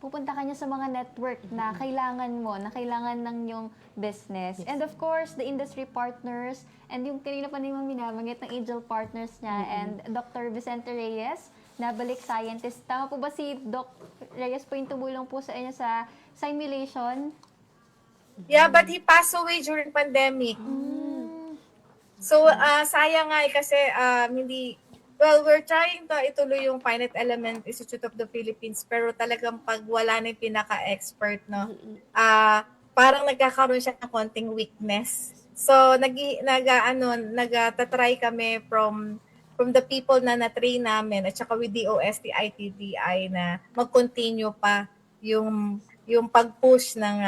pupunta ka niya sa mga network na kailangan mo, na kailangan ng yung business. And of course, the industry partners and yung kanina pa naman binabanggit ng angel partners niya and Dr. Vicente Reyes, nabalik scientist. Tama po ba si Doc Reyes po yung tumulong po sa inyo sa simulation? Yeah, but he passed away during pandemic. So, sayang nga kasi we're trying to ituloy yung Finite Element Institute of the Philippines, pero talagang pag wala na yung pinaka-expert, no, parang nagkakaroon siya ng konting weakness So nagtatry kami from the people na na-train namin at saka with DOST ITBI na mag-continue pa yung pag-push ng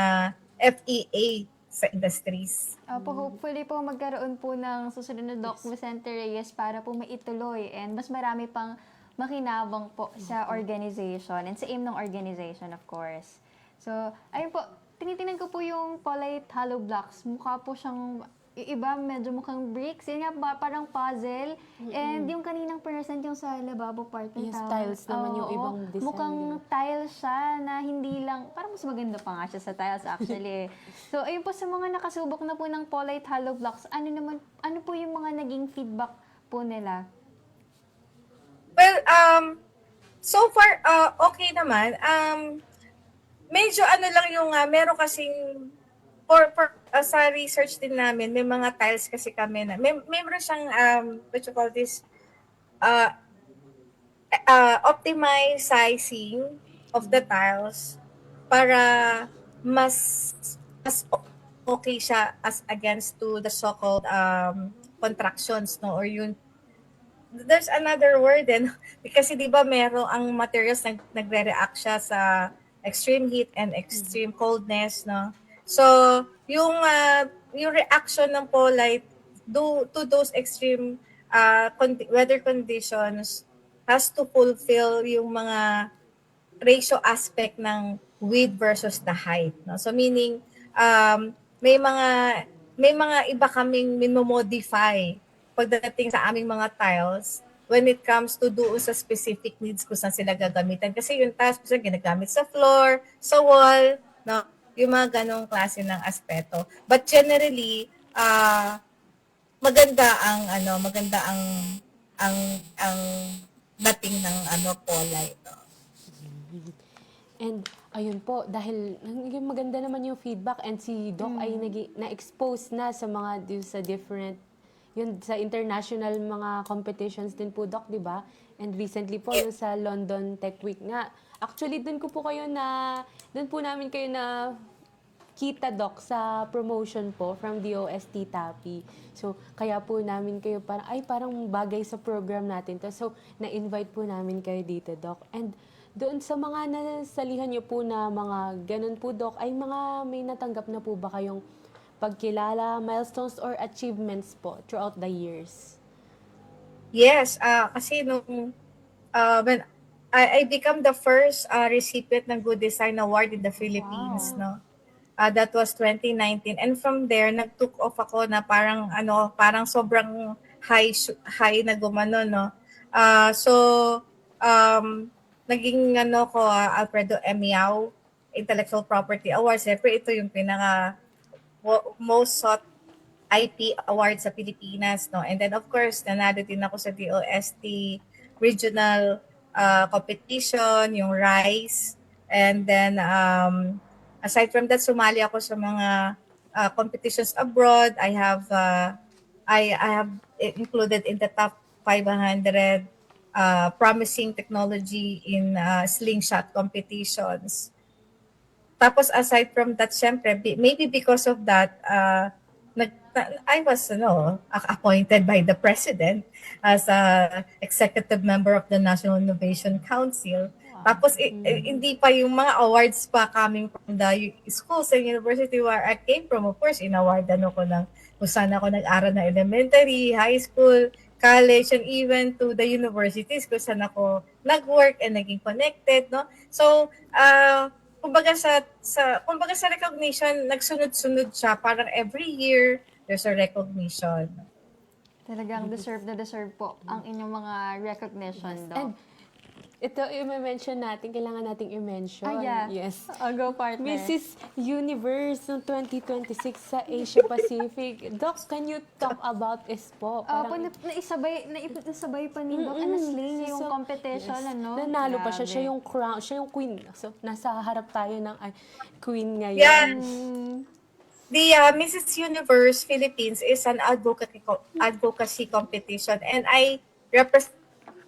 FEA sa industries. Po, hopefully po magkaroon po ng susunod na Doc Vicente Reyes para po maituloy and mas marami pang makinabang po sa organization and sa aim ng organization, of course. So, ayun po, tinitingnan ko po yung Polite Hollow Blocks. Mukha po siyang iba, medyo mukhang bricks. Yun nga ba, parang puzzle. And yung kaninang present yung sa lababo part ng Yung tiles naman yung Oo, ibang design mukhang nila. tiles siya na hindi lang, parang mas maganda pa nga siya sa tiles actually. So, ayun po sa mga nakasubok na po ng Polite Hollow Blocks, ano po yung mga naging feedback po nila? Well, so far, okay naman. Medyo ano lang yung, meron kasing, sa research din namin, may mga tiles kasi kami na, meron siyang, what you call this, optimized sizing of the tiles para mas okay siya as against to the so-called contractions, no? Or yun, there's another word din. Kasi di ba meron ang materials nagre-react siya sa extreme heat and extreme coldness, no? So, yung reaction ng polite to those extreme weather conditions has to fulfill yung mga ratio aspect ng width versus the height, no? So meaning may mga iba kaming minomodify pagdating sa aming mga tiles when it comes to doon sa specific needs kung saan sila gagamitan. Kasi yung tiles kasi ginagamit sa floor, sa wall, no? Yung mga ganong klase ng aspeto. But generally, maganda ang dating ng polite. No? And ayun po, dahil naging maganda naman yung feedback and si Doc ay na-expose na sa mga sa different sa international mga competitions din po, Doc, di ba? And recently po yung sa London Tech Week nga. Actually, doon po namin kayo na kita, Doc, sa promotion po from DOST TAPI. So, kaya po namin kayo parang bagay sa program natin to. So, na-invite po namin kayo dito, Doc. And doon sa mga nasalihan niyo po na mga ganun po, Doc, may natanggap na po ba kayong pagkilala, milestones, or achievements po throughout the years? Yes, kasi when I become the first recipient ng Good Design Award in the Philippines, no? That was 2019. And from there, nag-took off ako na parang sobrang high na gumano, no? So, naging Alfredo M. Yao Intellectual Property Award. Siyempre, ito yung pinaka most sought IP award sa Pilipinas, no? And then, of course, nanalo din ako sa DOST regional competition, yung RISE. And then, aside from that, sumali ako sa mga competitions abroad. I have included in the top 500 promising technology in slingshot competitions. Tapos aside from that, syempre, maybe because of that, I was appointed by the president as a executive member of the National Innovation Council. Tapos hindi pa yung mga awards pa coming from the schools and university where I came from. Of course, in-awardan ako kung saan ako nag-aral na elementary, high school, college, and even to the universities kung saan ako nag-work and naging connected, no? So, kumbaga sa recognition, nagsunod-sunod siya. Parang every year, there's a recognition. Talagang deserve po ang inyong mga recognition, Doc. And ito, i-mention natin, kailangan nating i-mention. Yeah. Yes. I'll go, partner. Mrs. Universe ng 2026 sa Asia Pacific. Doc, can you talk about ISPO? Naisabay pa ni Doc na sling yung competition, Yes. ano? Nanalo pa siya. Grabe. Siya yung crown, siya yung queen. So, nasa harap tayo ng queen ngayon. Yeah. The Mrs. Universe Philippines is an advocacy competition and I represent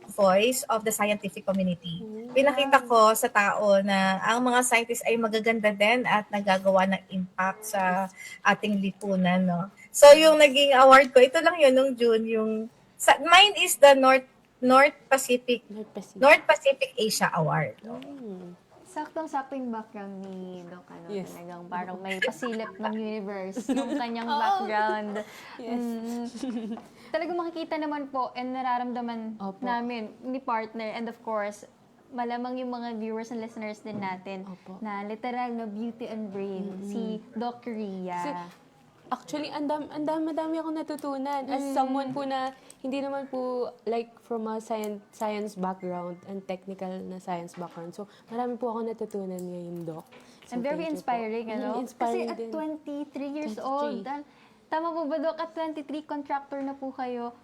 the voice of the scientific community. Pinakita ko sa tao na ang mga scientists ay magaganda din at nagagawa ng impact sa ating lipunan, no? So, yung naging award ko, ito lang yun, nung June, mine is the North Pacific North Pacific Asia Award. Saktong-sakto yung background ni Doc, Yes. talagang parang may pasilip ng universe ng kanyang background. Yes. Talagang makikita naman po and nararamdaman Opo. namin ni partner, and of course, malamang yung mga viewers and listeners din natin Opo. na literal na beauty and brain, si Doc Rhea. Actually, madami akong natutunan. As someone po na hindi naman po like from a science background and technical na science background. So, marami po akong natutunan ngayon, Doc. So, And very thank you po. inspiring, Inspiring Kasi at din. 23 years 23. old, tama po ba, Doc? At 23, contractor na po kayo.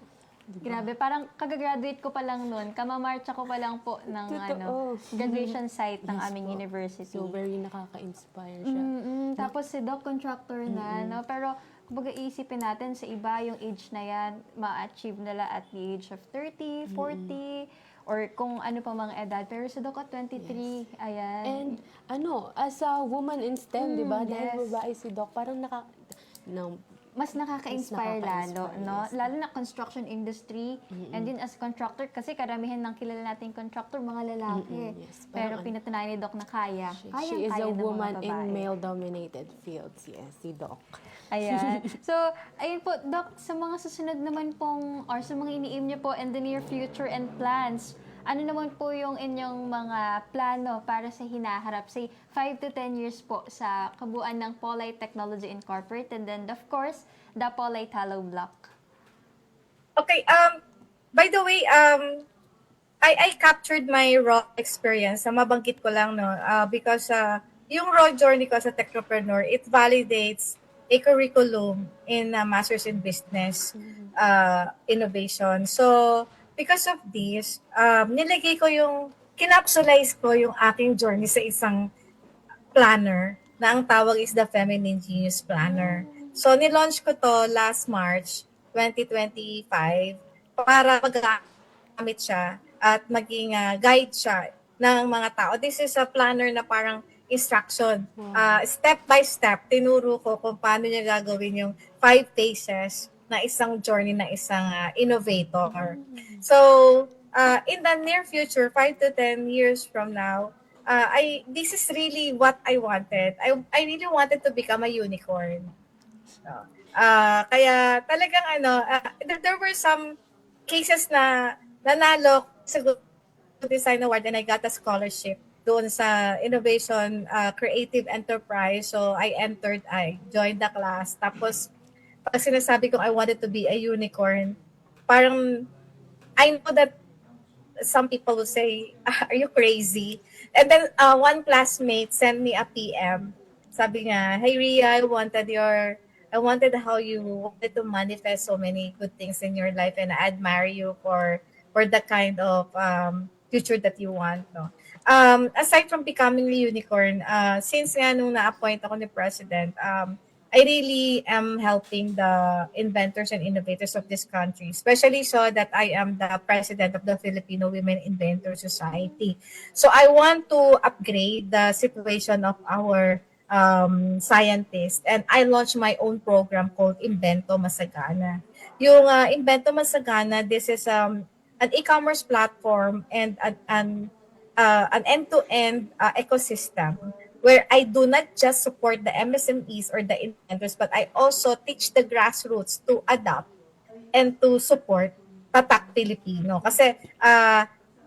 Grabe, parang kagagraduate ko pa lang noon. Kamamarcha ko pa lang po ng Totoo. graduation site ng Yes aming po. university. So, very nakaka-inspire siya. Tapos si Doc contractor na, no? Pero kumbaga isipin natin sa iba yung age na yan, ma-achieve nila at the age of 30, 40, or kung ano pa mga edad. Pero si Doc at 23, ayan. And as a woman in STEM, di ba? Dahil yes. babae si Doc, parang mas nakaka-inspire lalo, nakaka-inspire, no? yes. Lalo na construction industry. And din as contractor, kasi karamihan ng kilala nating contractor, mga lalaki. yes. Pero Parang pinatunayan ni Doc na kaya. she is Kayang-kaya a ng mga woman in babae. male-dominated fields. Yes, si Doc. Ayan. So, ayun po, Doc, sa mga susunod naman pong, or sa mga iniim niyo po in the near future and plans, ano naman po yung inyong mga plano para sa hinaharap, say 5 to 10 years po sa kabuuan ng Polite Technology Incorporated, and then of course, the Polite Hollow Block. Okay, by the way, I captured my raw experience. Mabanggit ko lang, no, because yung raw journey ko sa technopreneur, it validates a curriculum in Masters in Business Innovation. So, because of this, kinapsulize ko yung aking journey sa isang planner na ang tawag is the Feminine Genius Planner. So, nilaunch ko to last March 2025 para magamit siya at maging guide siya ng mga tao. This is a planner na parang instruction. Step by step, tinuro ko kung paano niya gagawin yung 5 phases na isang journey na isang innovator. So, in the near future, 5 to 10 years from now, this is really what I wanted. I really wanted to become a unicorn. Kaya talagang there were some cases na nanalo sa Good Design Award and I got a scholarship doon sa Innovation Creative Enterprise. So I joined the class. Tapos pag sinasabi ko I wanted to be a unicorn, parang I know that some people will say, are you crazy? And then one classmate sent me a PM. Sabi niya, hey Rhea, I wanted how you wanted to manifest so many good things in your life and I admire you for the kind of future that you want. No? Aside from becoming a unicorn, since nung na-appoint ako ni President, I really am helping the inventors and innovators of this country, especially so that I am the president of the Filipino Women Inventors Society. So I want to upgrade the situation of our scientists, and I launched my own program called Invento Masagana. Yung Invento Masagana, this is an e-commerce platform and an end-to-end ecosystem where I do not just support the MSMEs or the inventors, but I also teach the grassroots to adapt and to support Tatak Filipino. Kasi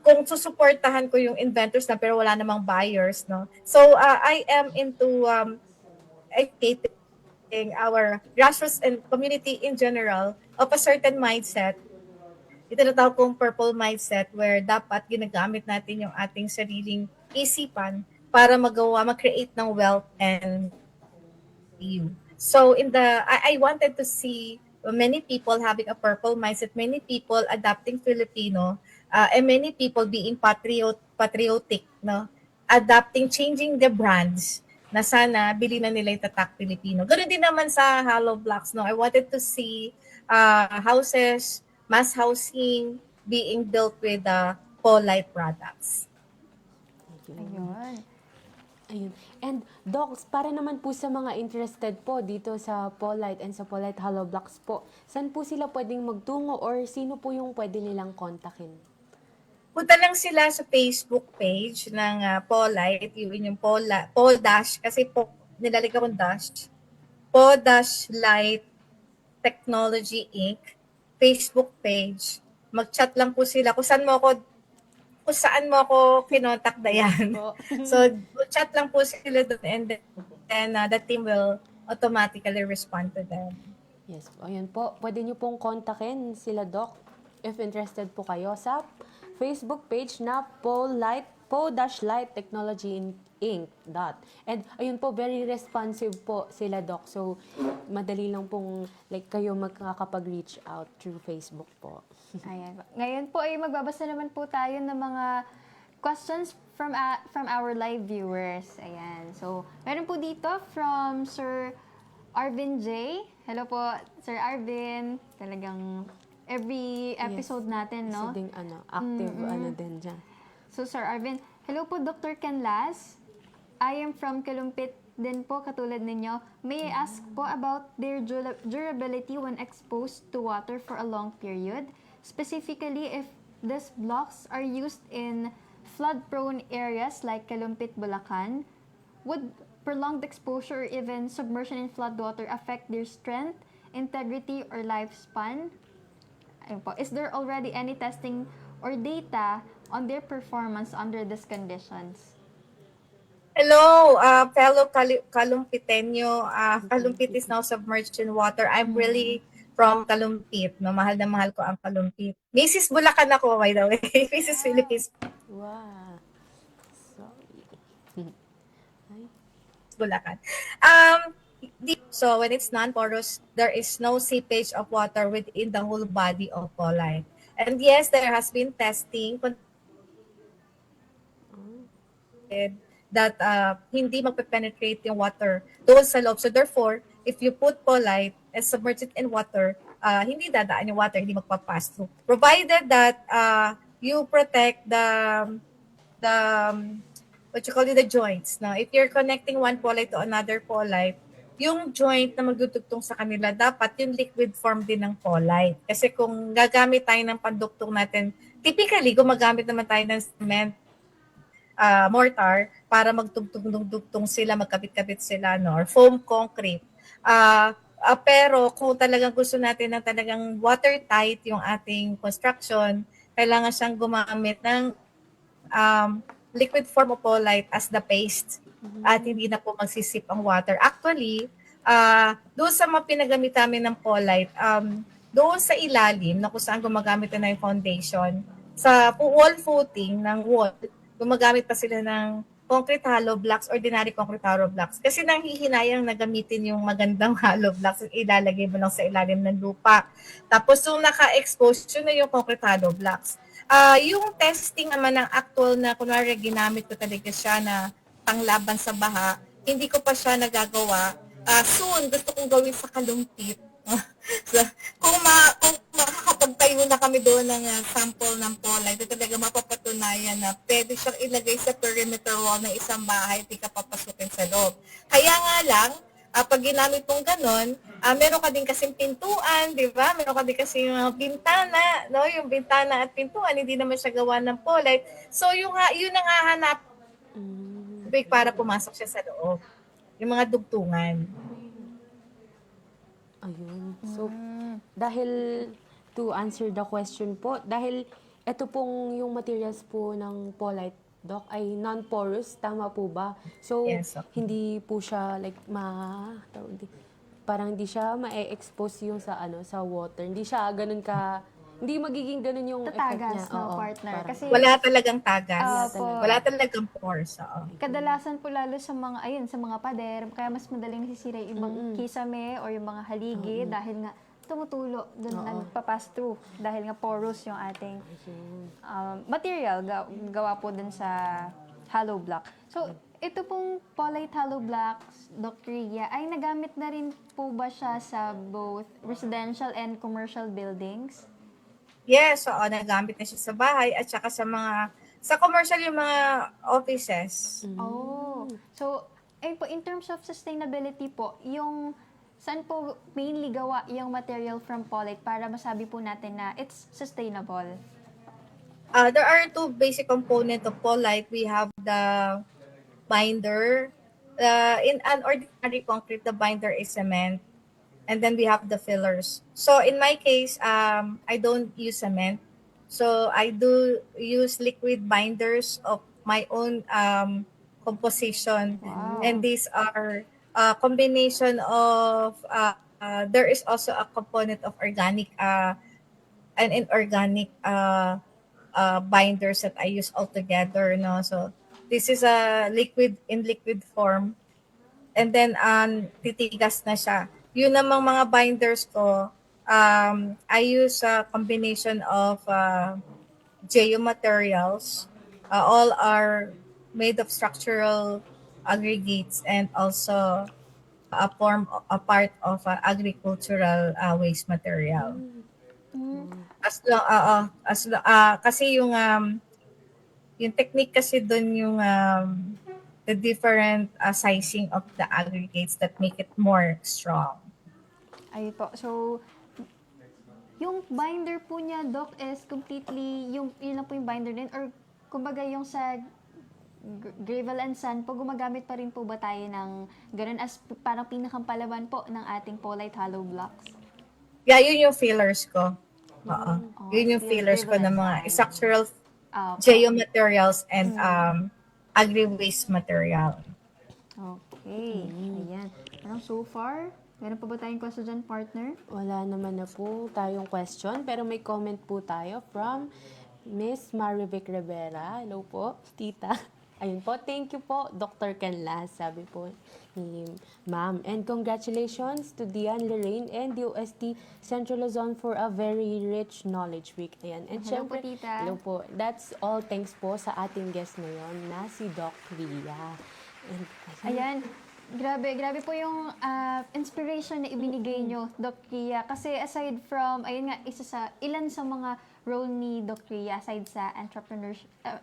kung susuportahan ko yung inventors na pero wala namang buyers, no? So I am into educating our grassroots and community in general of a certain mindset. Ito na tawag kong purple mindset where dapat ginagamit natin yung ating sariling isipan para mag-create ng wealth and you. So I wanted to see many people having a purple mindset, many people adapting Filipino, and many people being patriotic, no? Changing the brands na sana bili na nila yung Tatak Filipino. Ganoon din naman sa Hollow Blocks, no? I wanted to see houses, mass housing being built with Polite products. Ayun. Ayun. And Docs, para naman po sa mga interested po dito sa Polite and sa Polite Hollow Blocks po, saan po sila pwedeng magtungo or sino po yung pwede nilang kontakin? Punta lang sila sa Facebook page ng Polite, yung Pol Dash, kasi po, nilalig akong Dash. Pol-Light Technology Inc. Facebook page. Mag-chat lang po sila kung saan mo ako kinontak na yan. Po. So, chat lang po sila doon and then the team will automatically respond to them. Yes po. Ayun po. Pwede nyo pong kontakin sila, Doc, if interested po kayo sa Facebook page na Po-Light Technology Inc. And ayun po, very responsive po sila, Doc. So, madali lang pong kayo makakapag-reach out through Facebook po. Ayan. Ngayon po ay magbabasa naman po tayo ng mga questions from our live viewers. Ayan. So, meron po dito from Sir Arvin J. Hello po, Sir Arvin. Talagang every episode natin, no? So, ding active din dyan. So, Sir Arvin, hello po, Dr. Canlas. I am from Kalumpit din po, katulad ninyo. May I ask po about their durability when exposed to water for a long period? Specifically, if these blocks are used in flood-prone areas like Kalumpit, Bulacan, would prolonged exposure or even submersion in floodwater affect their strength, integrity, or lifespan? Ayun po. Is there already any testing or data on their performance under these conditions? Hello, fellow Kalumpitenyo. Kalumpit is now submerged in water. I'm really from Kalumpit. No? Mahal na mahal ko ang Kalumpit. Mrs. Bulacan ako, by the way. Mrs. Philippines Wow. Sorry. Bulacan. So when it's non-porous, there is no seepage of water within the whole body of Polite. And yes, there has been testing that hindi magpe-penetrate yung water doon sa loob. So therefore, if you put Polite and submerge it in water, hindi dadaan yung water, hindi magpa-pass through. Provided that you protect the what you call it, the joints. No? If you're connecting one Polite to another Polite, yung joint na magdudugtong sa kanila, dapat yung liquid form din ng Polite. Kasi kung gagamit tayo ng pandugtong natin, typically, gumagamit naman tayo ng cement, mortar para magtugtong sila, magkabit-kabit sila, no? Or foam concrete. Pero kung talagang gusto natin ng talagang watertight yung ating construction, kailangan siyang gumamit ng liquid form of Polite as the paste at hindi na po magsisip ang water. Actually, doon sa mga pinagamit namin ng Polite, doon sa ilalim na kung saan gumagamit na yung foundation, sa wall footing ng wall, gumagamit pa sila ng concrete hollow blocks, ordinary concrete hollow blocks. Kasi nanghihinayang na gamitin yung magandang hollow blocks, ilalagay mo lang sa ilalim ng lupa. Tapos yung naka-expose, yun na yung concrete hollow blocks. Yung testing naman ng actual na, kunwari ginamit ko talaga siya na panglaban sa baha, hindi ko pa siya nagagawa. Soon, gusto kong gawin sa Kalumpit. So, kung makakapagtayo na kami doon ng sample ng Polite, talaga mapapatunayan na pwede siyang ilagay sa perimeter wall ng isang bahay, hindi ka papasukin sa loob. Kaya nga lang, pag ginamit mong ganon, meron ka din kasing pintuan, di ba? Meron ka din kasing bintana, no? Yung bintana at pintuan, hindi naman siya gawa ng Polite. So, yun ang hahanap para pumasok siya sa loob. Yung mga dugtungan. Ayun. So, dahil to answer the question po, dahil ito pong yung materials po ng Polite, Doc, ay non-porous, tama po ba? So, Yes, okay. hindi po siya parang hindi siya ma-expose yung sa water. Hindi siya ganun hindi magiging ganun yung effect niya. Tatagas, no, Oo, partner? parang- Kasi Wala talagang tagas. Opo. Wala talagang pores. kadalasan po lalo sa mga pader, kaya mas madaling nasisira yung ibang kisame or yung mga haligi dahil nga tumutulo doon, nagpa-pass through dahil nga porous yung ating material gawa po dun sa hollow block. So, ito pong Polite hollow blocks, Dr. Ria, ay nagamit na rin po ba siya sa both residential and commercial buildings? Yes, oo, nagamit na siya sa bahay at saka sa commercial yung mga offices. Oh. So, So, ayun po, in terms of sustainability po, yung saan po mainly gawa yung material from Polite para masabi po natin na it's sustainable? There are two basic components of Polite. We have the binder. In an ordinary concrete, the binder is cement. And then we have the fillers. So in my case, I don't use cement. So I do use liquid binders of my own composition. Wow. And these are a combination of, there is also a component of organic and inorganic binders that I use altogether. No? So this is a liquid form. And then titigas na siya. Yun namang mga binders ko, I use a combination of geomaterials. All are made of structural aggregates and also a part of agricultural waste material. Kasi yung technique kasi doon yung the different sizing of the aggregates that make it more strong. Ayun po. So, yung binder po niya, Doc, is completely, yun lang po yung binder din? Or, kumbaga yung sa gravel and sand po, gumagamit pa rin po ba tayo ng ganun as parang pinakampalaman po ng ating Polite hollow blocks? Yeah, yun yung fillers ko. Oo. Oh, Yun yung fillers ko ng mga structural geomaterials and agri-waste material. Okay. Ayan. Parang so far, meron pa ba tayong question dyan, partner? Wala naman na po tayong question, pero may comment po tayo from Miss Marivic Rivera. Hello po, tita. Ayun po, thank you po, Dr. Canlas, sabi po ni ma'am. And congratulations to Dian Lorraine and DOST Central Luzon for a very rich knowledge week. Ayan. And Hello po, syempre, tita. hello po. That's all thanks po sa ating guest ngayon na si Doc Ria. And, Ayan. Grabe po yung inspiration na ibinigay nyo, Doc Ria. Kasi aside from, ayun nga, ilan sa mga role ni Doc Ria, aside sa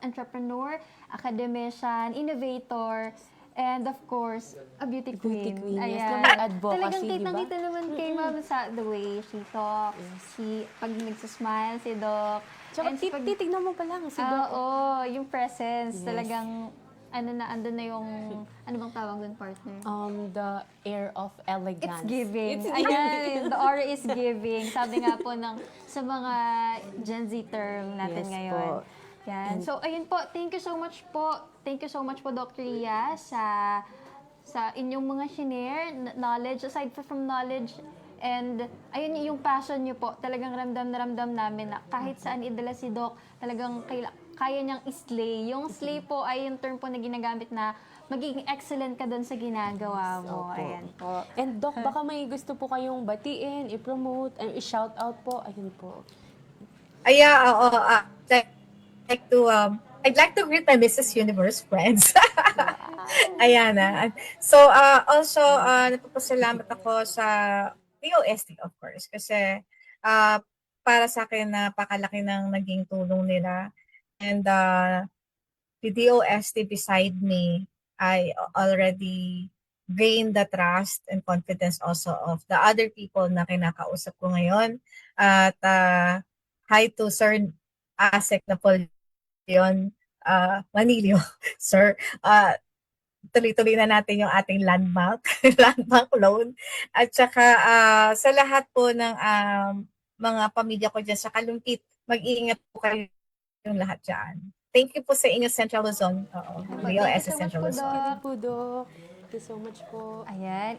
entrepreneur, academician, innovator, and of course, a beauty queen. queen, yes. Ayan. Naman advocacy, Talagang di ba? kitang-kita naman kay Ma'am sa the way she talks, pag nagsasmile si Doc. tsaka And pag- titignan mo pa lang si Doc. Oo, yung presence, Yes. talagang, andun na yung, ano bang tawag dun, partner? The air of elegance. It's giving. It's Ayan, the aura is giving. Sabi nga po sa mga Gen Z term natin Yes ngayon. po. Yan. So, ayun po. Thank you so much po. Thank you so much po, Dr. Ria, sa inyong mga shinare, knowledge, aside from knowledge, and ayun yung passion niyo po. Talagang ramdam na ramdam namin na kahit saan idala si Doc, talagang kaya niyang islay. Yung slay po ay yung term po na ginagamit na magiging excellent ka doon sa ginagawa mo. Opo. Ayan po. And Doc, baka may gusto po kayong batiin, i-promote, i-shout out po. Ayun po. Oo. I'd like to greet my Mrs. Universe friends. Ayan na. So, also, nagpapasalamat ako sa DOST, of course, kasi para sa akin, napakalaki ng naging tulong nila. And the DOST beside me, I already gained the trust and confidence also of the other people na kinakausap ko ngayon. At hi to Sir Asek Napoleon Manilio, Sir. Tuloy-tuloy na natin yung ating land bank loan. At saka sa lahat po ng mga pamilya ko dyan sa Kalumpit, mag-iingat po kayo yung lahat dyan. Thank you po sa inyo, Central Luzon. Thank you DOST so much Central po, Luzon. Thank you po, Doc. Thank you so much po. Ayan.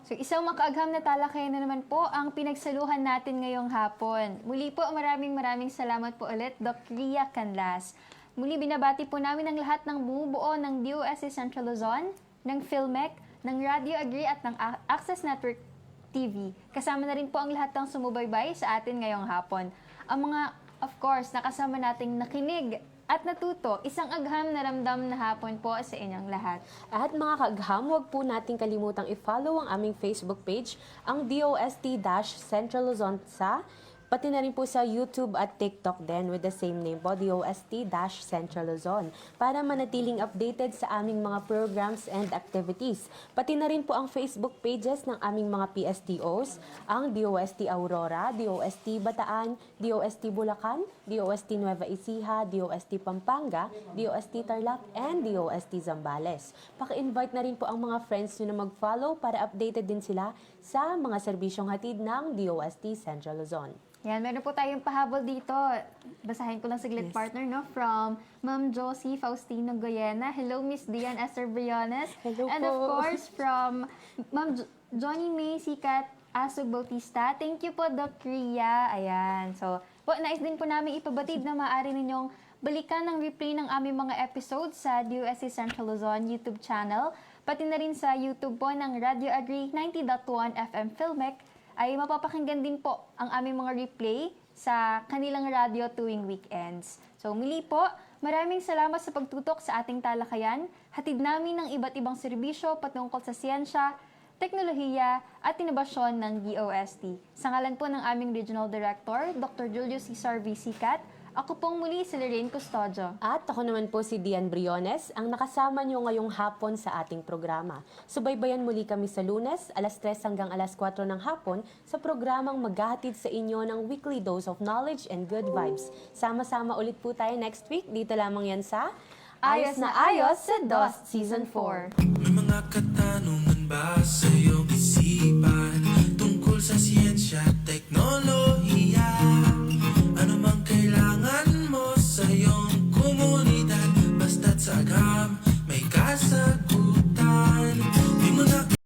So, isang makaagham na talakayan na naman po ang pinagsaluhan natin ngayong hapon. Muli po, maraming salamat po ulit, Doc Ria Canlas. Muli, binabati po namin ang lahat ng bumubuo ng DOST Central Luzon, ng PhilMec, ng Radio Agri at ng Access Network TV. Kasama na rin po ang lahat ng sumubaybay sa atin ngayong hapon. Ang mga, of course, nakasama nating nakinig at natuto, isang agham na ramdam na hapon po sa inyong lahat. At mga kaagham, huwag po nating kalimutang i-follow ang aming Facebook page, ang DOST-Central Luzon sa Pati na rin po sa YouTube at TikTok din with the same name po, DOST-Central Luzon, para manatiling updated sa aming mga programs and activities. Pati na rin po ang Facebook pages ng aming mga PSTOs, ang DOST Aurora, DOST Bataan, DOST Bulacan, DOST Nueva Ecija, DOST Pampanga, DOST Tarlac, and DOST Zambales. Paki-invite na rin po ang mga friends nyo na mag-follow para updated din sila sa mga serbisyong hatid ng DOST Central Luzon. Yan, meron po tayong pahabol dito. Basahin ko lang saglit, partner, no? From Ma'am Josie Faustino Goyena. Hello, Miss Dian Esther Briones. Hello And po. of course, from Ma'am Johnny May Sikat Asog Bautista. Thank you po, Doc Ria. Ayan. So, po, nais din po namin ipabatid na maaari ninyong balikan ng replay ng aming mga episodes sa DOST Central Luzon YouTube channel, pati na rin sa YouTube po ng Radio Agri 90.1 FM Filmec, ay mapapakinggan din po ang aming mga replay sa kanilang radio tuwing weekends. So muli po, maraming salamat sa pagtutok sa ating talakayan. Hatid namin ng iba't ibang serbisyo patungkol sa siyensya, teknolohiya at inobasyon ng DOST. Sa ngalan po ng aming Regional Director, Dr. Julius Cesar V. Sicat, ako pong muli si Lorraine Custodio. At ako naman po si Dian Briones, ang nakasama nyo ngayong hapon sa ating programa. Subaybayan muli kami sa Lunes, alas 3 hanggang alas 4 ng hapon sa programang maghahatid sa inyo ng weekly dose of knowledge and good vibes. Sama-sama ulit po tayo next week. Dito lamang yan sa Ayos na Ayos sa DOST Season 4. May mga katanungan ba sa iyong isipan?